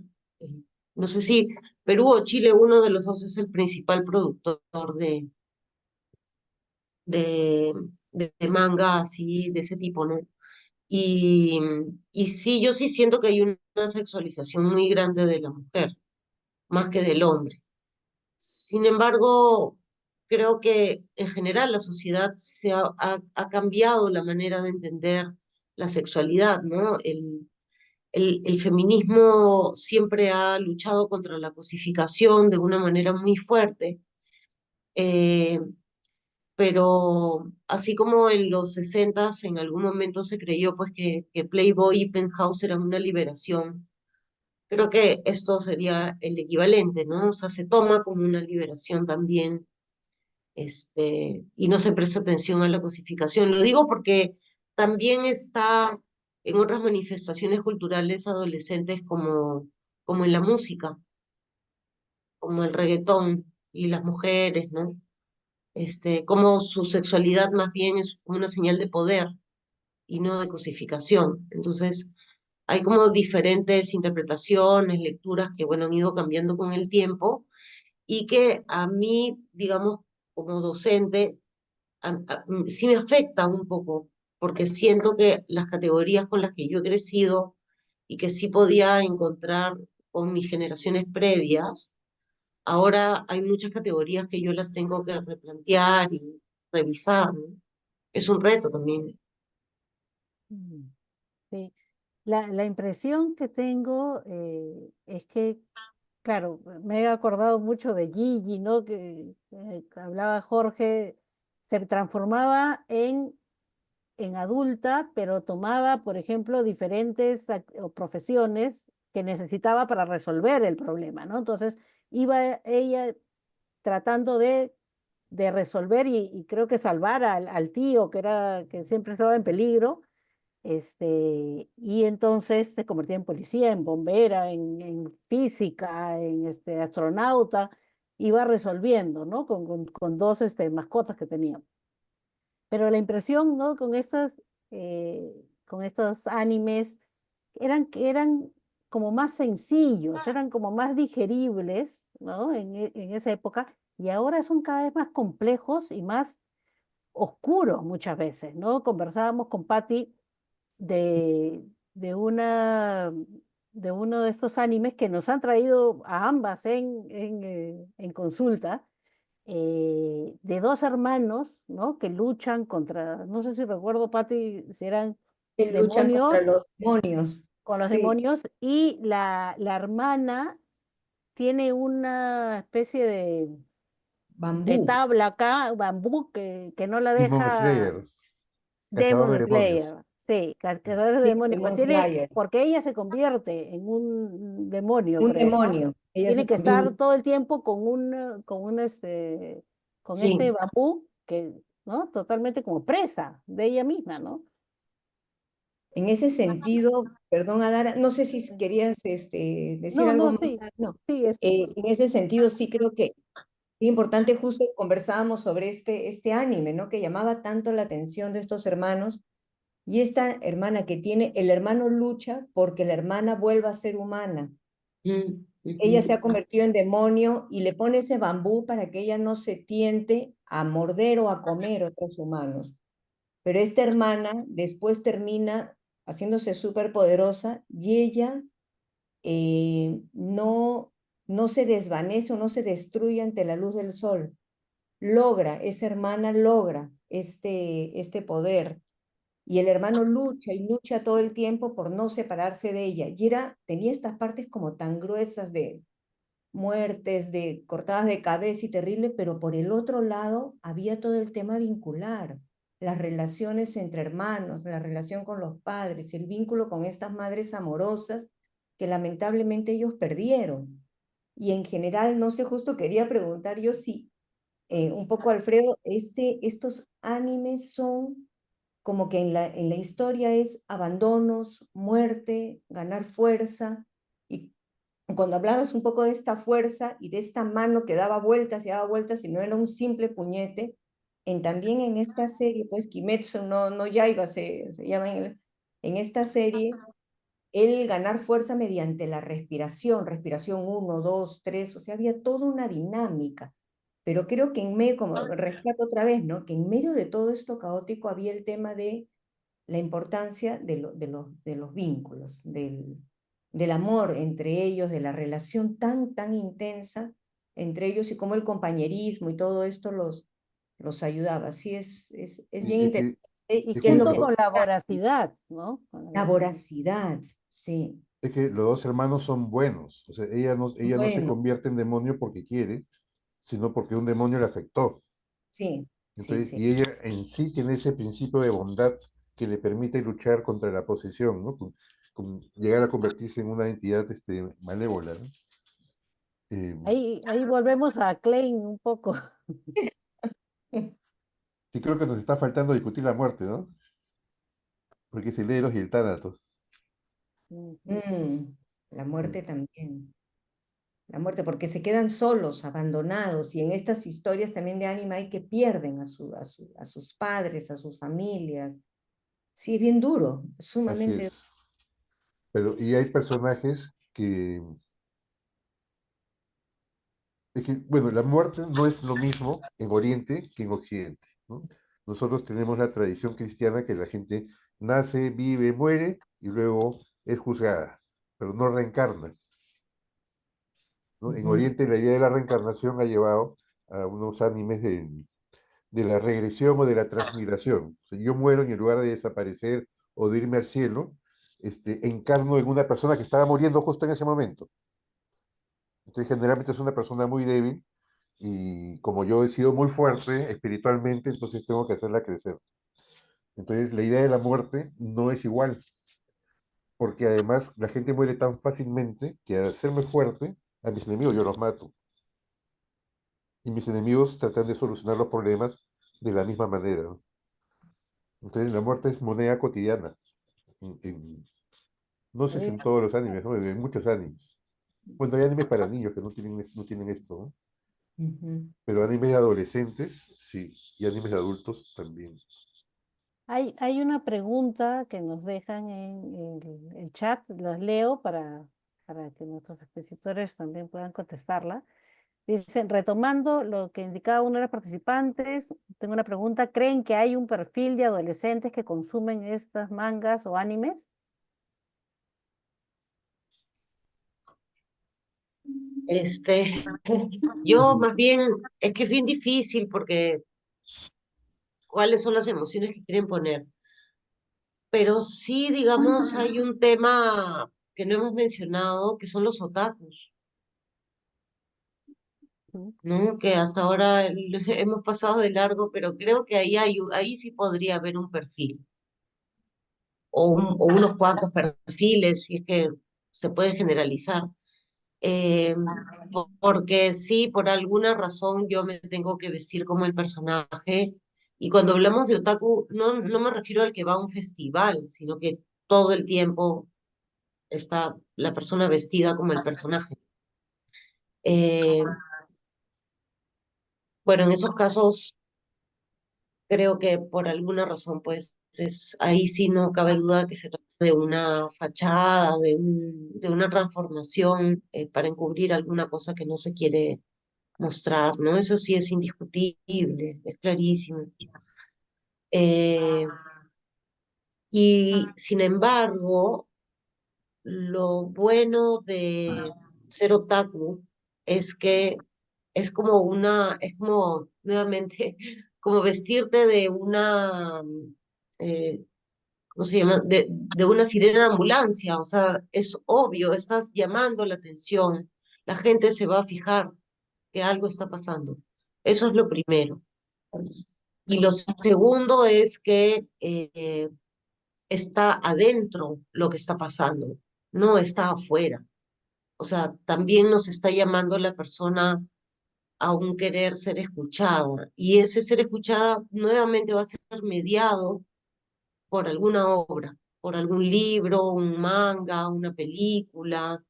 no sé si Perú o Chile, uno de los dos es el principal productor de, de manga así, de ese tipo, ¿no? Y, y sí, yo sí siento que hay una sexualización muy grande de la mujer, más que del hombre. Sin embargo, creo que en general la sociedad ha cambiado la manera de entender la sexualidad, ¿no? El feminismo siempre ha luchado contra la cosificación de una manera muy fuerte, eh, pero así como en los 60 en algún momento se creyó pues que Playboy y Penthouse eran una liberación, creo que esto sería el equivalente, ¿no? O sea, se toma como una liberación también, y no se presta atención a la cosificación. Lo digo porque también está en otras manifestaciones culturales adolescentes como en la música, como el reggaetón y las mujeres, ¿no? Como su sexualidad más bien es una señal de poder y no de cosificación. Entonces, hay como diferentes interpretaciones, lecturas que, bueno, han ido cambiando con el tiempo y que a mí, digamos, como docente, sí me afecta un poco, porque siento que las categorías con las que yo he crecido y que sí podía encontrar con mis generaciones previas, ahora hay muchas categorías que yo las tengo que replantear y revisar, ¿no? Es un reto también. Mm, sí. La impresión que tengo es que, claro, me he acordado mucho de Gigi, ¿no? Que hablaba Jorge, se transformaba en adulta, pero tomaba, por ejemplo, diferentes o profesiones que necesitaba para resolver el problema, ¿no? Entonces, iba ella tratando de resolver y creo que salvar al tío que siempre estaba en peligro, y entonces se convertía en policía, en bombera, en física, en astronauta, iba resolviendo, ¿no? Con dos mascotas que tenía. Pero la impresión, ¿no? Con estos animes, que eran como más sencillos, eran como más digeribles, ¿no? En esa época, y ahora son cada vez más complejos y más oscuros muchas veces, ¿no? Conversábamos con Patty de, de una, de uno de estos animes que nos han traído a ambas en consulta, de dos hermanos, ¿no? Que luchan contra, no sé si recuerdo, Patti, si eran Que luchan contra demonios, los demonios. con los Sí, demonios, y la hermana tiene una especie de bambú. tabla acá, bambú, que no la Demon deja. Slayer, cazador Demon de demonios. Slayer, sí, cazadores de Sí, demonios, pues Demon Slayer. porque ella se convierte en un demonio, Un creo, ¿no? demonio. Ella Tiene se que estar convierte. todo el tiempo con este Sí. bambú, ¿no? Totalmente como presa de ella misma, ¿no? En ese sentido, perdón, Adara, no sé si querías decir No, algo no, más. sí, No. sí, En ese sentido, sí creo que es importante, justo conversábamos sobre este anime, ¿no? Que llamaba tanto la atención de estos hermanos. Y esta hermana que tiene, el hermano lucha porque la hermana vuelva a ser humana. Mm, Ella se ujú. ha convertido en demonio y le pone ese bambú para que ella no se tiente a morder o a comer otros humanos. Pero esta hermana después termina haciéndose súper poderosa y ella no se desvanece o no se destruye ante la luz del sol. Esa hermana logra este poder. Y el hermano lucha y lucha todo el tiempo por no separarse de ella. Y tenía estas partes como tan gruesas de muertes, de cortadas de cabeza y terrible, pero por el otro lado había todo el tema vincular, las relaciones entre hermanos, la relación con los padres, el vínculo con estas madres amorosas que lamentablemente ellos perdieron. Y en general, no sé, justo quería preguntar yo si, un poco Alfredo, estos animes son como que en la historia es abandonos, muerte, ganar fuerza. Y cuando hablabas un poco de esta fuerza y de esta mano que daba vueltas y daba vueltas y no era un simple puñete, también en esta serie, pues Kimetsu no Yaiba se llama en esta serie el ganar fuerza mediante la respiración, respiración 1, 2, 3, o sea, había toda una dinámica. Pero creo que en medio, como rescato otra vez, ¿no? Que en medio de todo esto caótico había el tema de la importancia de los vínculos, del amor entre ellos, de la relación tan intensa entre ellos y cómo el compañerismo y todo esto los ayudaba. Sí, es bien Es que, interesante y es qué es que lo Junto que... con la voracidad, ¿no? La voracidad, sí. es que los dos hermanos son buenos. O sea, ella no se Bueno, convierte en demonio porque quiere, sino porque un demonio le afectó. sí, sí, Entonces, sí. y ella en sí tiene ese principio de bondad que le permite luchar contra la posesión, ¿no? Llegar a convertirse en una entidad malévola, ¿no? Eh, Ahí volvemos a Klein un poco. sí creo que nos está faltando discutir la muerte, ¿no? Porque es el Eros y el Tánatos. Ujú. La Mm, muerte también. La muerte, porque se quedan solos, abandonados, y en estas historias también de Anima hay que pierden a sus padres, a sus familias. Sí, es bien duro, así sumamente. es. Pero, y hay personajes es que, bueno, la muerte no es lo mismo en Oriente que en Occidente, ¿no? Nosotros tenemos la tradición cristiana que la gente nace, vive, muere y luego es juzgada, pero no reencarna, ¿no? En Ujú. Oriente la idea de la reencarnación ha llevado a unos animes de la regresión o de la transmigración. O sea, yo muero y en lugar de desaparecer o de irme al cielo, encarno en una persona que estaba muriendo justo en ese momento. Entonces generalmente es una persona muy débil y como yo he sido muy fuerte espiritualmente, entonces tengo que hacerla crecer. Entonces la idea de la muerte no es igual, porque además la gente muere tan fácilmente que al hacerme fuerte, a mis enemigos yo los mato. Y mis enemigos tratan de solucionar los problemas de la misma manera, ¿no? Entonces la muerte es moneda cotidiana. No sé si Sí. en todos los animes, ¿no? En muchos animes. Bueno, hay animes para niños que no tienen esto, ¿no? Ujú. Pero animes de adolescentes, sí, y animes de adultos también. Hay una pregunta que nos dejan en el chat, las leo para que nuestros expositores también puedan contestarla. Dicen, retomando lo que indicaba uno de los participantes, tengo una pregunta, ¿creen que hay un perfil de adolescentes que consumen estas mangas o animes? Yo más bien, es que es bien difícil porque cuáles son las emociones que quieren poner. Pero sí, digamos, hay un tema que no hemos mencionado, que son los otakus, Mm. ¿no? Que hasta ahora hemos pasado de largo, pero creo que ahí sí podría haber un perfil, o unos cuantos perfiles, si es que se puede generalizar. Eh, Porque sí, por alguna razón yo me tengo que vestir como el personaje. Y cuando hablamos de otaku, no me refiero al que va a un festival, sino que todo el tiempo está la persona vestida como el personaje. Eh, bueno, en esos casos creo que por alguna razón, pues ahí sí no cabe duda que se trata de una fachada, de una transformación para encubrir alguna cosa que no se quiere mostrar, ¿no? Eso sí es indiscutible, es clarísimo. Eh, y sin embargo, lo bueno de ser otaku es que es como nuevamente, como vestirte de una, ¿cómo se llama? De una sirena de ambulancia, o sea, es obvio, estás llamando la atención, la gente se va a fijar que algo está pasando. Eso es lo primero. Y lo segundo es que está adentro lo que está pasando, no está afuera. O sea, también nos está llamando la persona a un querer ser escuchada. Y ese ser escuchada nuevamente va a ser mediado por alguna obra, por algún libro, un manga, una película,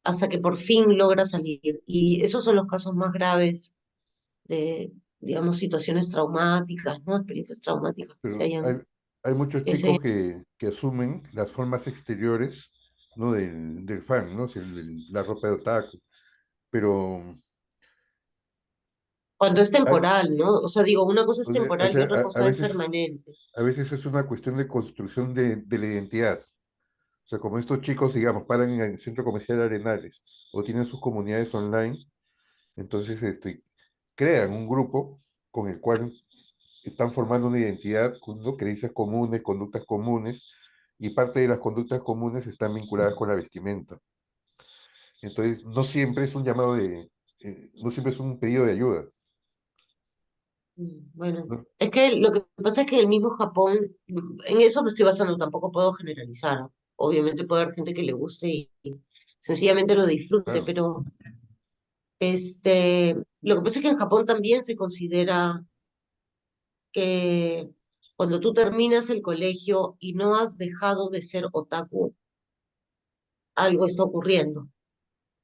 hasta que por fin logra salir. Y esos son los casos más graves de, digamos, situaciones traumáticas, ¿no? Experiencias traumáticas que se Pero hayan. hay muchos Ese, chicos que asumen las formas exteriores, ¿no? Del fan, ¿no? O sea, la ropa de otaku. Pero cuando es hay- temporal, ¿no? O sea, digo, una cosa es o temporal y sea, otra a cosa es permanente. a veces es una cuestión de construcción de la identidad. O sea, como estos chicos, digamos, paran en el centro comercial Arenales o tienen sus comunidades online, entonces crean un grupo con el cual están formando una identidad, ¿no? Creencias comunes, conductas comunes, y parte de las conductas comunes están vinculadas con la vestimenta. Entonces, no siempre es un llamado no siempre es un pedido de ayuda, Bueno, ¿no? es que lo que pasa es que el mismo Japón, en eso me estoy basando, tampoco puedo generalizar. Obviamente puede haber gente que le guste y sencillamente lo disfrute, Claro, pero lo que pasa es que en Japón también se considera que cuando tú terminas el colegio y no has dejado de ser otaku, algo está ocurriendo.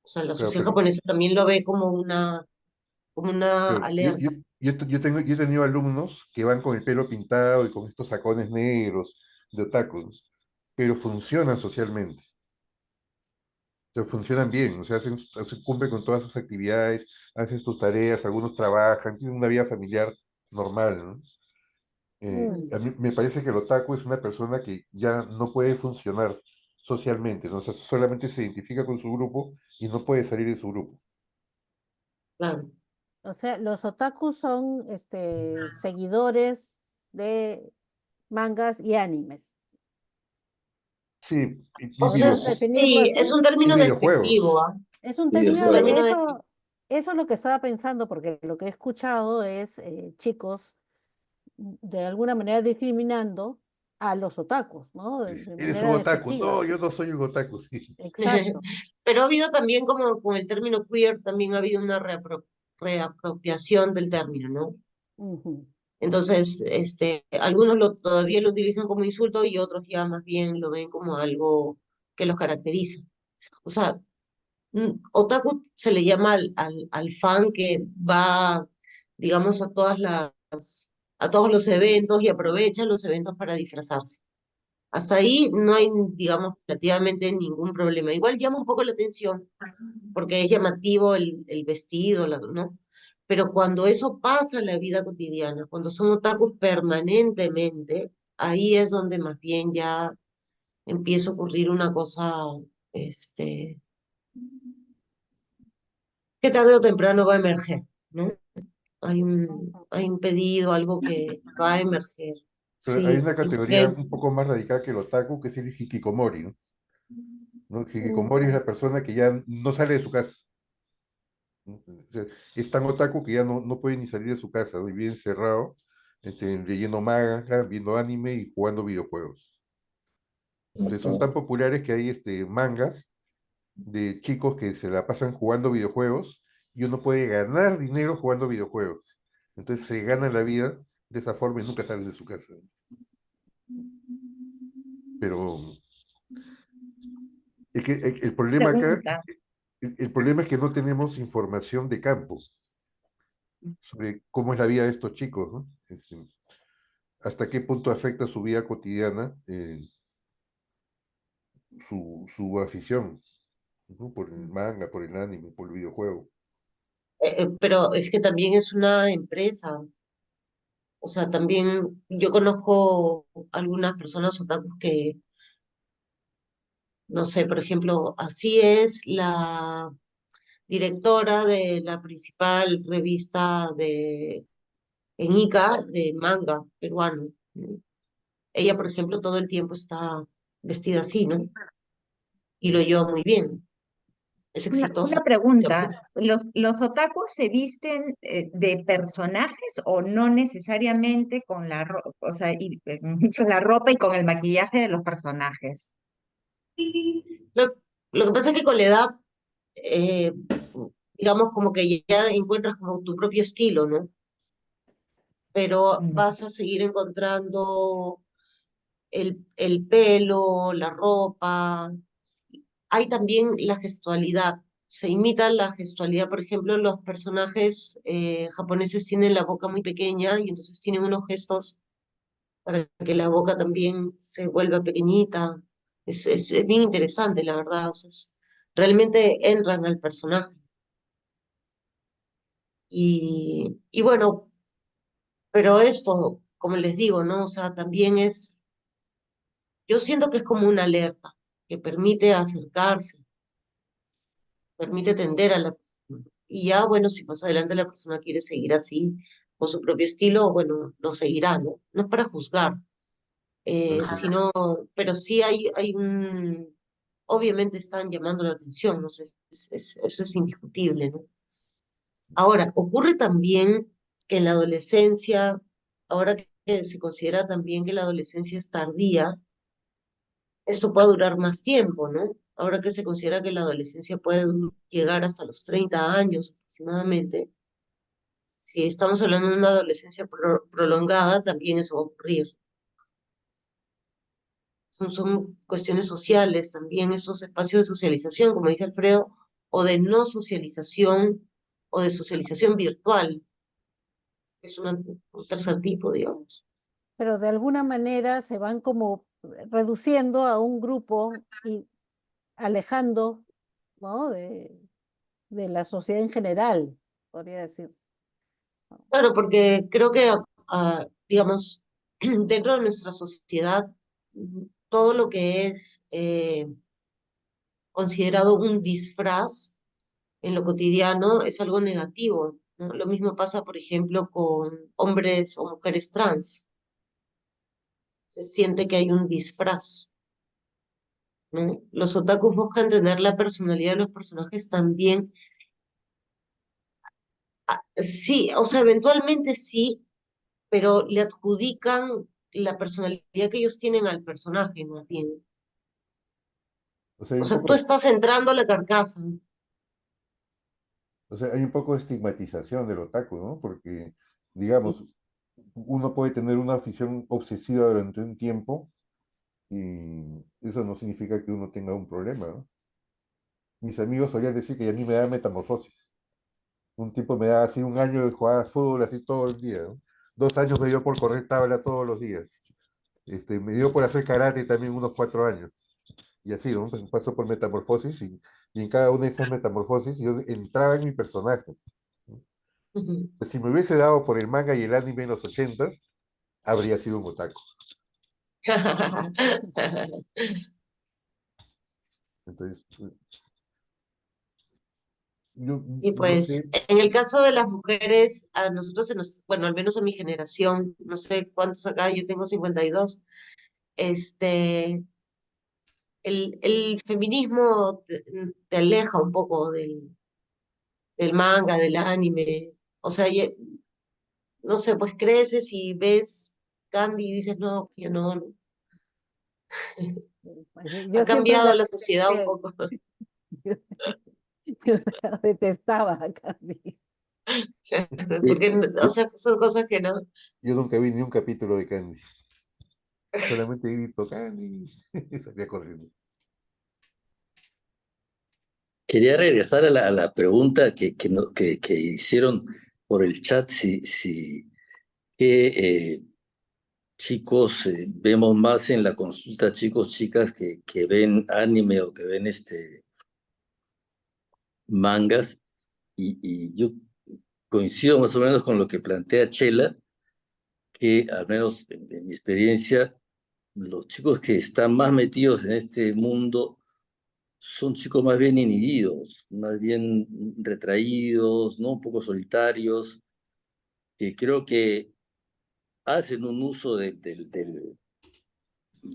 O sea, la claro, sociedad japonesa también lo ve como una pero alerta. yo he tenido alumnos que van con el pelo pintado y con estos sacones negros de otakus, pero funcionan socialmente. O sea, funcionan bien, o sea, cumplen con todas sus actividades, hacen sus tareas, algunos trabajan, tienen una vida familiar normal, ¿no? Mm. A mí me parece que el otaku es una persona que ya no puede funcionar socialmente, ¿no? O sea, solamente se identifica con su grupo y no puede salir de su grupo. Claro. O sea, los otakus son seguidores de mangas y animes. Sí, O sea, ¿Podrías definirlo sí, es así? un y término despectivo, videojuegos. ¿ah? Es un Es un término Videojuegos. término de despectivo. eso es lo que estaba pensando, porque lo que he escuchado es chicos de alguna manera discriminando a los otakus, ¿no? De Eres un manera otaku. despectiva. No, yo no soy un otaku, sí. Exacto. Pero ha habido también, como con el término queer, también ha habido una reapropiación del término, ¿no? Ujú. Entonces, algunos todavía lo utilizan como insulto y otros ya más bien lo ven como algo que los caracteriza. O sea, otaku se le llama al fan que va, digamos, a todos los eventos y aprovecha los eventos para disfrazarse. Hasta ahí no hay, digamos, relativamente ningún problema. Igual llama un poco la atención porque es llamativo el vestido, ¿no? Pero cuando eso pasa en la vida cotidiana, cuando son otakus permanentemente, ahí es donde más bien ya empieza a ocurrir una cosa, este, que tarde o temprano va a emerger, ¿no? Hay un pedido, algo que va a emerger. Pero hay Sí, una categoría porque un poco más radical que el otaku, que es el hikikomori, ¿no? ¿No? Hikikomori es Ujú. la persona que ya no sale de su casa, ¿no? O sea, es tan otaku que ya no puede ni salir de su casa, ¿no? Vive encerrado, leyendo manga, viendo anime y jugando videojuegos. Entonces son tan populares que hay mangas de chicos que se la pasan jugando videojuegos y uno puede ganar dinero jugando videojuegos. Entonces se gana la vida de esa forma y nunca sales de su casa. Pero es que el problema acá, Pregunta. el problema es que no tenemos información de campo sobre cómo es la vida de estos chicos, ¿no? Hasta qué punto afecta su vida cotidiana, su afición, ¿no? Por el manga, por el anime, por el videojuego. pero es que también es una empresa. O sea, también yo conozco algunas personas otakus que, no sé, por ejemplo, así es la directora de la principal revista en Ica de manga peruano. Ella, por ejemplo, todo el tiempo está vestida así, ¿no? Y lo lleva muy bien, es Una exitosa. pregunta, ¿los otakus se visten de personajes o no necesariamente con la ropa, o sea, con la ropa y con el maquillaje de los personajes? Lo, lo que pasa es que con la edad, eh, digamos, como que ya encuentras como tu propio estilo, ¿no? Pero Mm. vas a seguir encontrando el pelo, la ropa. Hay también la gestualidad. Se imita la gestualidad, por ejemplo, los personajes japoneses tienen la boca muy pequeña y entonces tienen unos gestos para que la boca también se vuelva pequeñita. Es bien interesante, la verdad. O sea, realmente entran al personaje. Y bueno, pero esto, como les digo, ¿no? O sea, también yo siento que es como una alerta que permite acercarse, permite tender a la... Y ya, bueno, si más adelante la persona quiere seguir así, con su propio estilo, bueno, lo seguirá, ¿no? No es para juzgar, Perfecto. sino, pero sí hay obviamente están llamando la atención, no sé, eso es indiscutible, ¿no? Ahora, ocurre también que en la adolescencia, ahora que se considera también que la adolescencia es tardía, esto puede durar más tiempo, ¿no? Ahora que se considera que la adolescencia puede llegar hasta los 30 años aproximadamente, si estamos hablando de una adolescencia prolongada, también eso va a ocurrir. Son cuestiones sociales también, esos espacios de socialización, como dice Alfredo, o de no socialización, o de socialización virtual, que es un tercer tipo, digamos. Pero de alguna manera se van como reduciendo a un grupo y alejando, ¿no? De la sociedad en general, podría decir. Claro, porque creo que, digamos, dentro de nuestra sociedad, todo lo que es considerado un disfraz en lo cotidiano es algo negativo, ¿no? Lo mismo pasa, por ejemplo, con hombres o mujeres trans. Se siente que hay un disfraz, ¿no? Los otakus buscan tener la personalidad de los personajes también. Sí, o sea, eventualmente sí, pero le adjudican la personalidad que ellos tienen al personaje, más bien. O sea, hay O un sea, poco tú estás entrando a la carcasa. O sea, hay un poco de estigmatización del otaku, ¿no? Porque, digamos, uno puede tener una afición obsesiva durante un tiempo y eso no significa que uno tenga un problema, ¿no? Mis amigos solían decir que a mí me da metamorfosis. Un tipo me da así un año de jugar fútbol así todo el día, ¿no? 2 años me dio por correr tabla todos los días. Me dio por hacer karate también unos 4 años. Y así, ¿no? Pues paso por metamorfosis y en cada una de esas metamorfosis yo entraba en mi personaje. Ujú. Si me hubiese dado por el manga y el anime en los 80s, habría sido un otaku. Entonces, yo Y no sé, pues, en el caso de las mujeres, a nosotros bueno, al menos a mi generación, no sé cuántos acá, yo tengo 52, este, el feminismo te aleja un poco del manga, del anime. O sea, no sé, pues creces y ves Candy y dices, no, ya no, no. Pues Ha yo siempre cambiado la la sociedad un detesté, poco. yo la detestaba a Candy. Sí, Porque, o sea, son cosas que no. yo nunca vi ni un capítulo de Candy. Solamente grito Candy y salía corriendo. quería regresar a la pregunta que hicieron por el chat, si qué chicos vemos más en la consulta, chicos, chicas que ven anime o que ven mangas, y yo coincido más o menos con lo que plantea Chela, que al menos en mi experiencia, los chicos que están más metidos en este mundo son chicos más bien inhibidos, más bien retraídos, ¿no? Un poco solitarios, que creo que hacen un uso de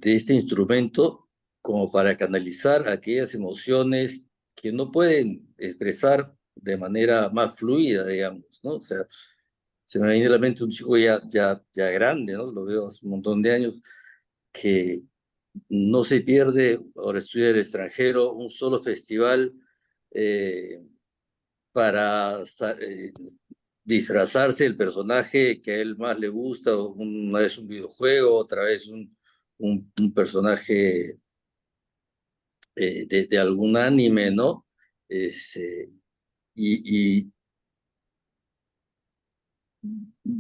este instrumento como para canalizar aquellas emociones que no pueden expresar de manera más fluida, digamos, ¿no? O sea, se me viene a la mente un chico ya grande, ¿no? Lo veo hace un montón de años, que no se pierde, ahora estudia en el extranjero, un solo festival eh, para disfrazarse del personaje que a él más le gusta, una vez un videojuego, otra vez un personaje de algún anime, ¿no? Este, y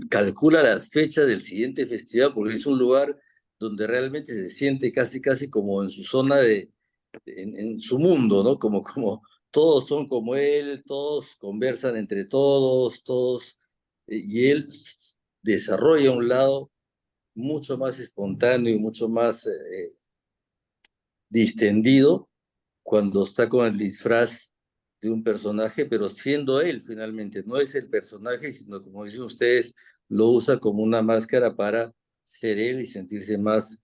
calcula las fechas del siguiente festival porque es un lugar donde realmente se siente casi, casi como en su zona en su mundo, ¿no? Como todos son como él, todos conversan entre todos, y él desarrolla un lado mucho más espontáneo y mucho más distendido cuando está con el disfraz de un personaje, pero siendo él finalmente, no es el personaje, sino como dicen ustedes, lo usa como una máscara para ser él y sentirse más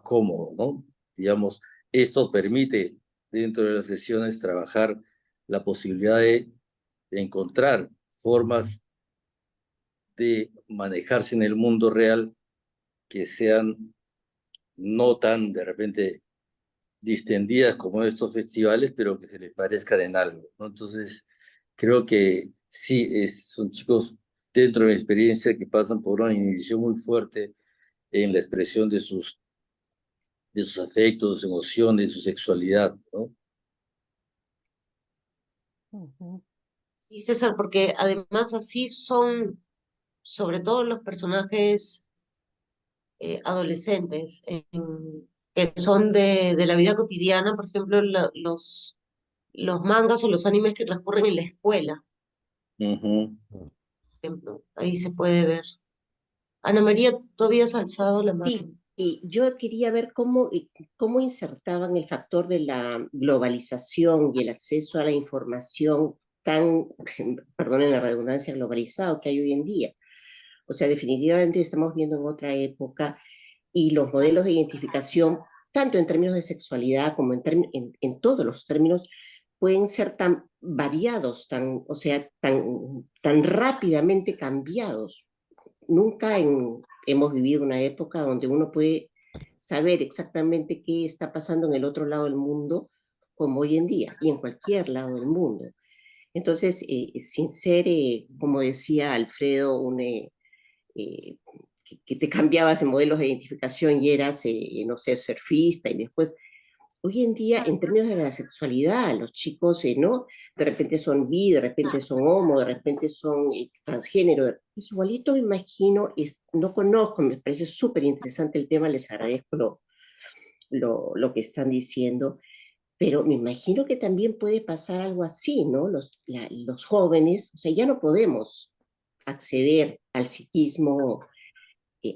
cómodo, ¿no? Digamos, esto permite dentro de las sesiones trabajar la posibilidad de encontrar formas de manejarse en el mundo real que sean no tan de repente distendidas como estos festivales, pero que se les parezcan en algo, ¿no? Entonces, creo que sí, son chicos, dentro de mi experiencia, que pasan por una inhibición muy fuerte en la expresión de sus afectos, de sus emociones, de su sexualidad, ¿no? Ujú. Sí, César, porque además así son, sobre todo los personajes adolescentes, que son de la vida cotidiana, por ejemplo, los mangas o los animes que transcurren en la escuela, Ujú. por ejemplo, ahí se puede ver. Ana María, tú habías alzado la Sí, mano. y yo quería ver cómo insertaban el factor de la globalización y el acceso a la información tan, perdonen la redundancia, globalizado que hay hoy en día. O sea, definitivamente estamos viendo en otra época y los modelos de identificación, tanto en términos de sexualidad como en todos los términos, pueden ser tan variados, o sea, tan rápidamente cambiados. Nunca hemos vivido una época donde uno puede saber exactamente qué está pasando en el otro lado del mundo, como hoy en día, y en cualquier lado del mundo. Entonces, sin ser, como decía Alfredo, eh, que te cambiabas en modelos de identificación y eras, no sé, surfista y después hoy en día, en términos de la sexualidad, los chicos, ¿no? De repente son bi, de repente son homo, de repente son transgénero. Igualito me imagino, no conozco, me parece súper interesante el tema, les agradezco lo que están diciendo, pero me imagino que también puede pasar algo así, ¿no? Los jóvenes, o sea, ya no podemos acceder al psiquismo,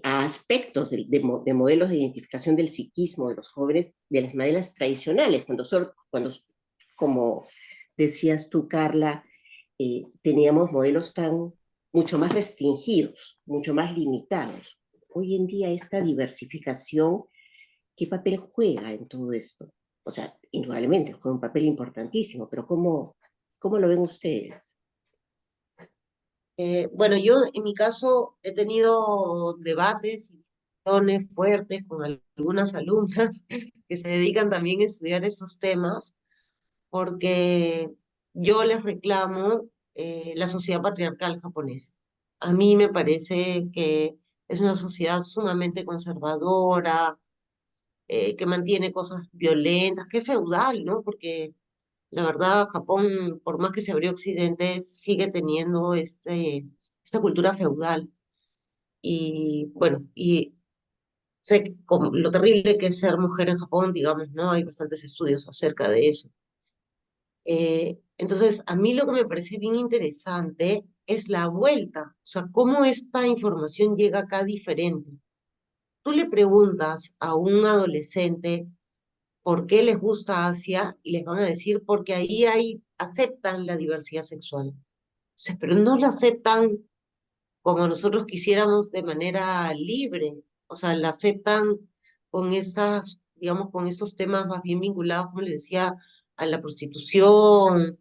a aspectos de modelos de identificación del psiquismo de los jóvenes de las maneras tradicionales, cuando como decías tú, Carla, teníamos modelos mucho más restringidos, mucho más limitados. Hoy en día esta diversificación, ¿qué papel juega en todo esto? O sea, indudablemente juega un papel importantísimo, pero ¿cómo lo ven ustedes? Bueno, yo en mi caso he tenido debates y discusiones fuertes con algunas alumnas que se dedican también a estudiar estos temas, porque yo les reclamo la sociedad patriarcal japonesa. A mí me parece que es una sociedad sumamente conservadora, que mantiene cosas violentas, que es feudal, ¿no? Porque la verdad, Japón, por más que se abrió Occidente, sigue teniendo esta cultura feudal. Y bueno, y sé lo terrible que es ser mujer en Japón, digamos, ¿no? Hay bastantes estudios acerca de eso. Entonces, a mí lo que me parece bien interesante es la vuelta, o sea, cómo esta información llega acá diferente. Tú le preguntas a un adolescente por qué les gusta Asia y les van a decir porque aceptan la diversidad sexual. O sea, pero no la aceptan como nosotros quisiéramos de manera libre. O sea, la aceptan con digamos, con estos temas más bien vinculados, como les decía, a la prostitución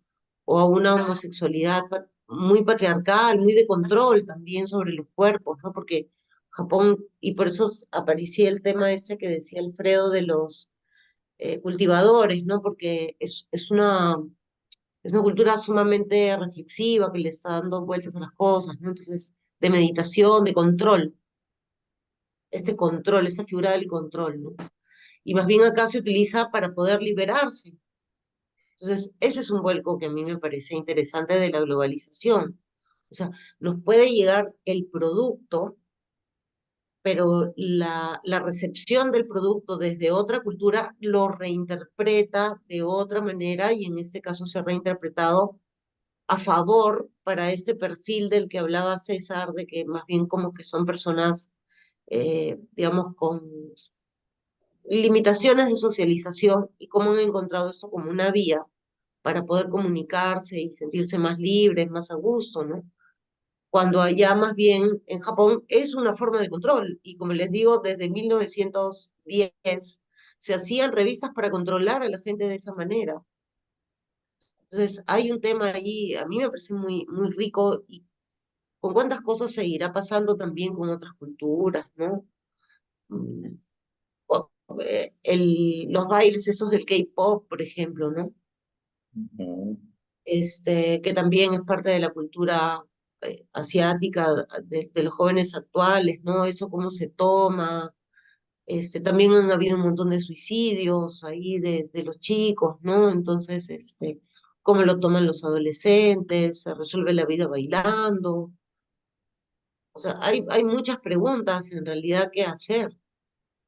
o a una homosexualidad muy patriarcal, muy de control también sobre los cuerpos, ¿no? Porque Japón, y por eso aparecía el tema este que decía Alfredo de los cultivadores, ¿no? Porque es una cultura sumamente reflexiva que le está dando vueltas a las cosas, ¿no? Entonces, de meditación, de control, este control, esa figura del control, ¿no? Y más bien acá se utiliza para poder liberarse. Entonces, ese es un vuelco que a mí me parece interesante de la globalización, O sea, nos puede llegar el producto, pero la recepción del producto desde otra cultura lo reinterpreta de otra manera y en este caso se ha reinterpretado a favor para este perfil del que hablaba César, de que más bien como que son personas, digamos, con limitaciones de socialización y cómo han encontrado esto como una vía para poder comunicarse y sentirse más libres, más a gusto, ¿no? Cuando allá más bien en Japón es una forma de control. Y como les digo, desde 1910 se hacían revistas para controlar a la gente de esa manera. Entonces hay un tema allí, a mí me parece muy, muy rico y con cuántas cosas seguirá pasando también con otras culturas, ¿no? Mm, los bailes esos del K-pop, por ejemplo, ¿no? Ujú. Que también es parte de la cultura asiática de los jóvenes actuales, ¿no? Eso cómo se toma. También han habido un montón de suicidios ahí de los chicos, ¿no? Entonces, cómo lo toman los adolescentes, se resuelve la vida bailando. O sea, hay muchas preguntas en realidad que hacer.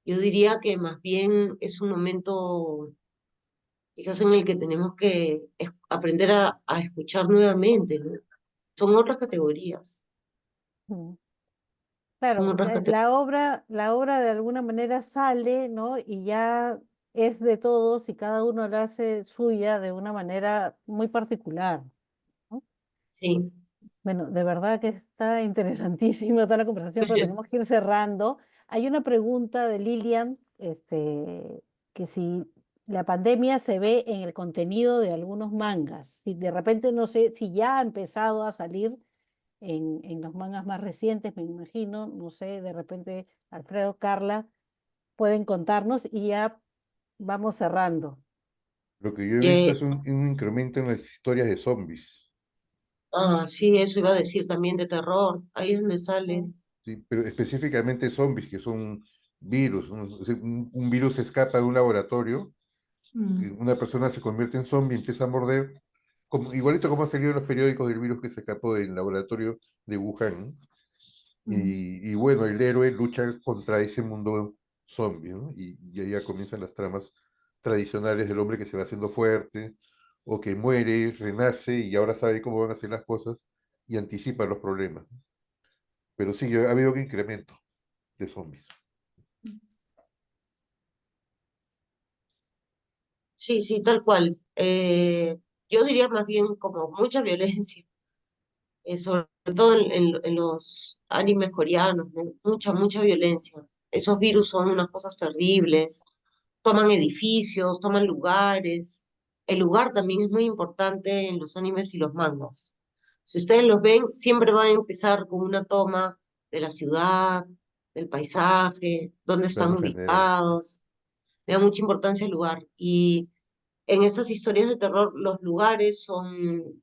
Yo diría que más bien es un momento quizás en el que tenemos que aprender a escuchar nuevamente, ¿no? Son otras categorías, Mm. son Claro, otras categorías. la obra de alguna manera sale, ¿no? Y ya es de todos y cada uno la hace suya de una manera muy particular, ¿no? Sí. Bueno, de verdad que está interesantísima toda la conversación, pero tenemos que ir cerrando. Hay una pregunta de Lilian, que si la pandemia se ve en el contenido de algunos mangas, si de repente no sé si ya ha empezado a salir en los mangas más recientes, me imagino, no sé, de repente Alfredo, Carla, pueden contarnos y ya vamos cerrando. Lo que yo he visto Eh, es un incremento en las historias de zombies. sí, eso iba a decir también de terror. Ahí es donde sale. Mm, ¿Sí? Pero específicamente zombies, que son virus. O sea, un virus escapa de un laboratorio, una persona se convierte en zombie, empieza a morder, igualito como ha salido en los periódicos del virus que se escapó del laboratorio de Wuhan, ¿no? mm. Y bueno, el héroe lucha contra ese mundo zombie, ¿no? Y ahí ya comienzan las tramas tradicionales del hombre que se va haciendo fuerte, o que muere, renace y ahora sabe cómo van a ser las cosas y anticipa los problemas. Pero sí, ha habido un incremento de zombies. Sí, sí, tal cual. Yo diría más bien como mucha violencia, sobre todo en los animes coreanos, ¿no? Mucha, mucha violencia. Esos virus son unas cosas terribles. Toman edificios, toman lugares. El lugar también es muy importante en los animes y los mangas. Si ustedes los ven, siempre van a empezar con una toma de la ciudad, del paisaje, dónde están Plano general. ubicados. Le da mucha importancia al lugar. Y en esas historias de terror, los lugares son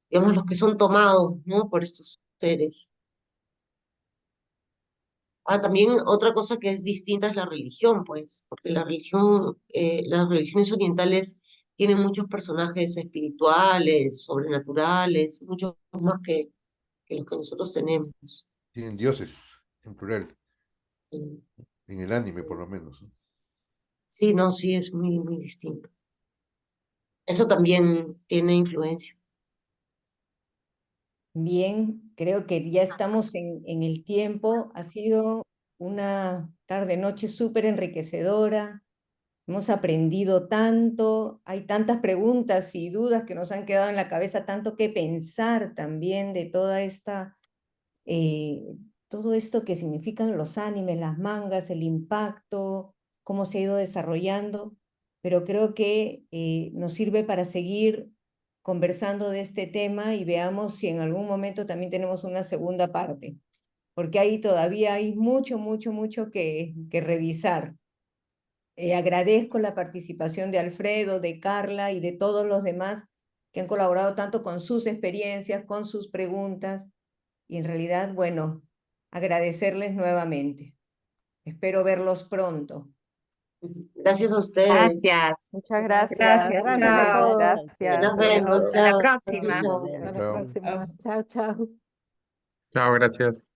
digamos, los que son tomados, ¿no? Por estos seres. También otra cosa que es distinta es la religión, pues, porque las religiones orientales tienen muchos personajes espirituales, sobrenaturales, muchos más que los que nosotros tenemos. Tienen dioses, en plural, Mm, en el anime por Sí, lo menos, ¿no? sí, no, sí, es muy, muy distinto. Eso también tiene influencia. Bien, creo que ya estamos en el tiempo. Ha sido una tarde-noche súper enriquecedora. Hemos aprendido tanto, hay tantas preguntas y dudas que nos han quedado en la cabeza, tanto que pensar también de eh, todo esto que significan los animes, las mangas, el impacto, cómo se ha ido desarrollando, pero creo que nos sirve para seguir conversando de este tema y veamos si en algún momento también tenemos una segunda parte, porque ahí todavía hay mucho, mucho, mucho que revisar. Agradezco la participación de Alfredo, de Carla y de todos los demás que han colaborado tanto con sus experiencias, con sus preguntas, y en realidad, bueno, agradecerles nuevamente. Espero verlos pronto. Gracias a ustedes. Gracias. Muchas Gracias, gracias. Gracias a chao. todos. Gracias. Nos vemos. A la Chao. próxima. Chao. Hasta la Chao. próxima. Chao, chao. Chao, gracias.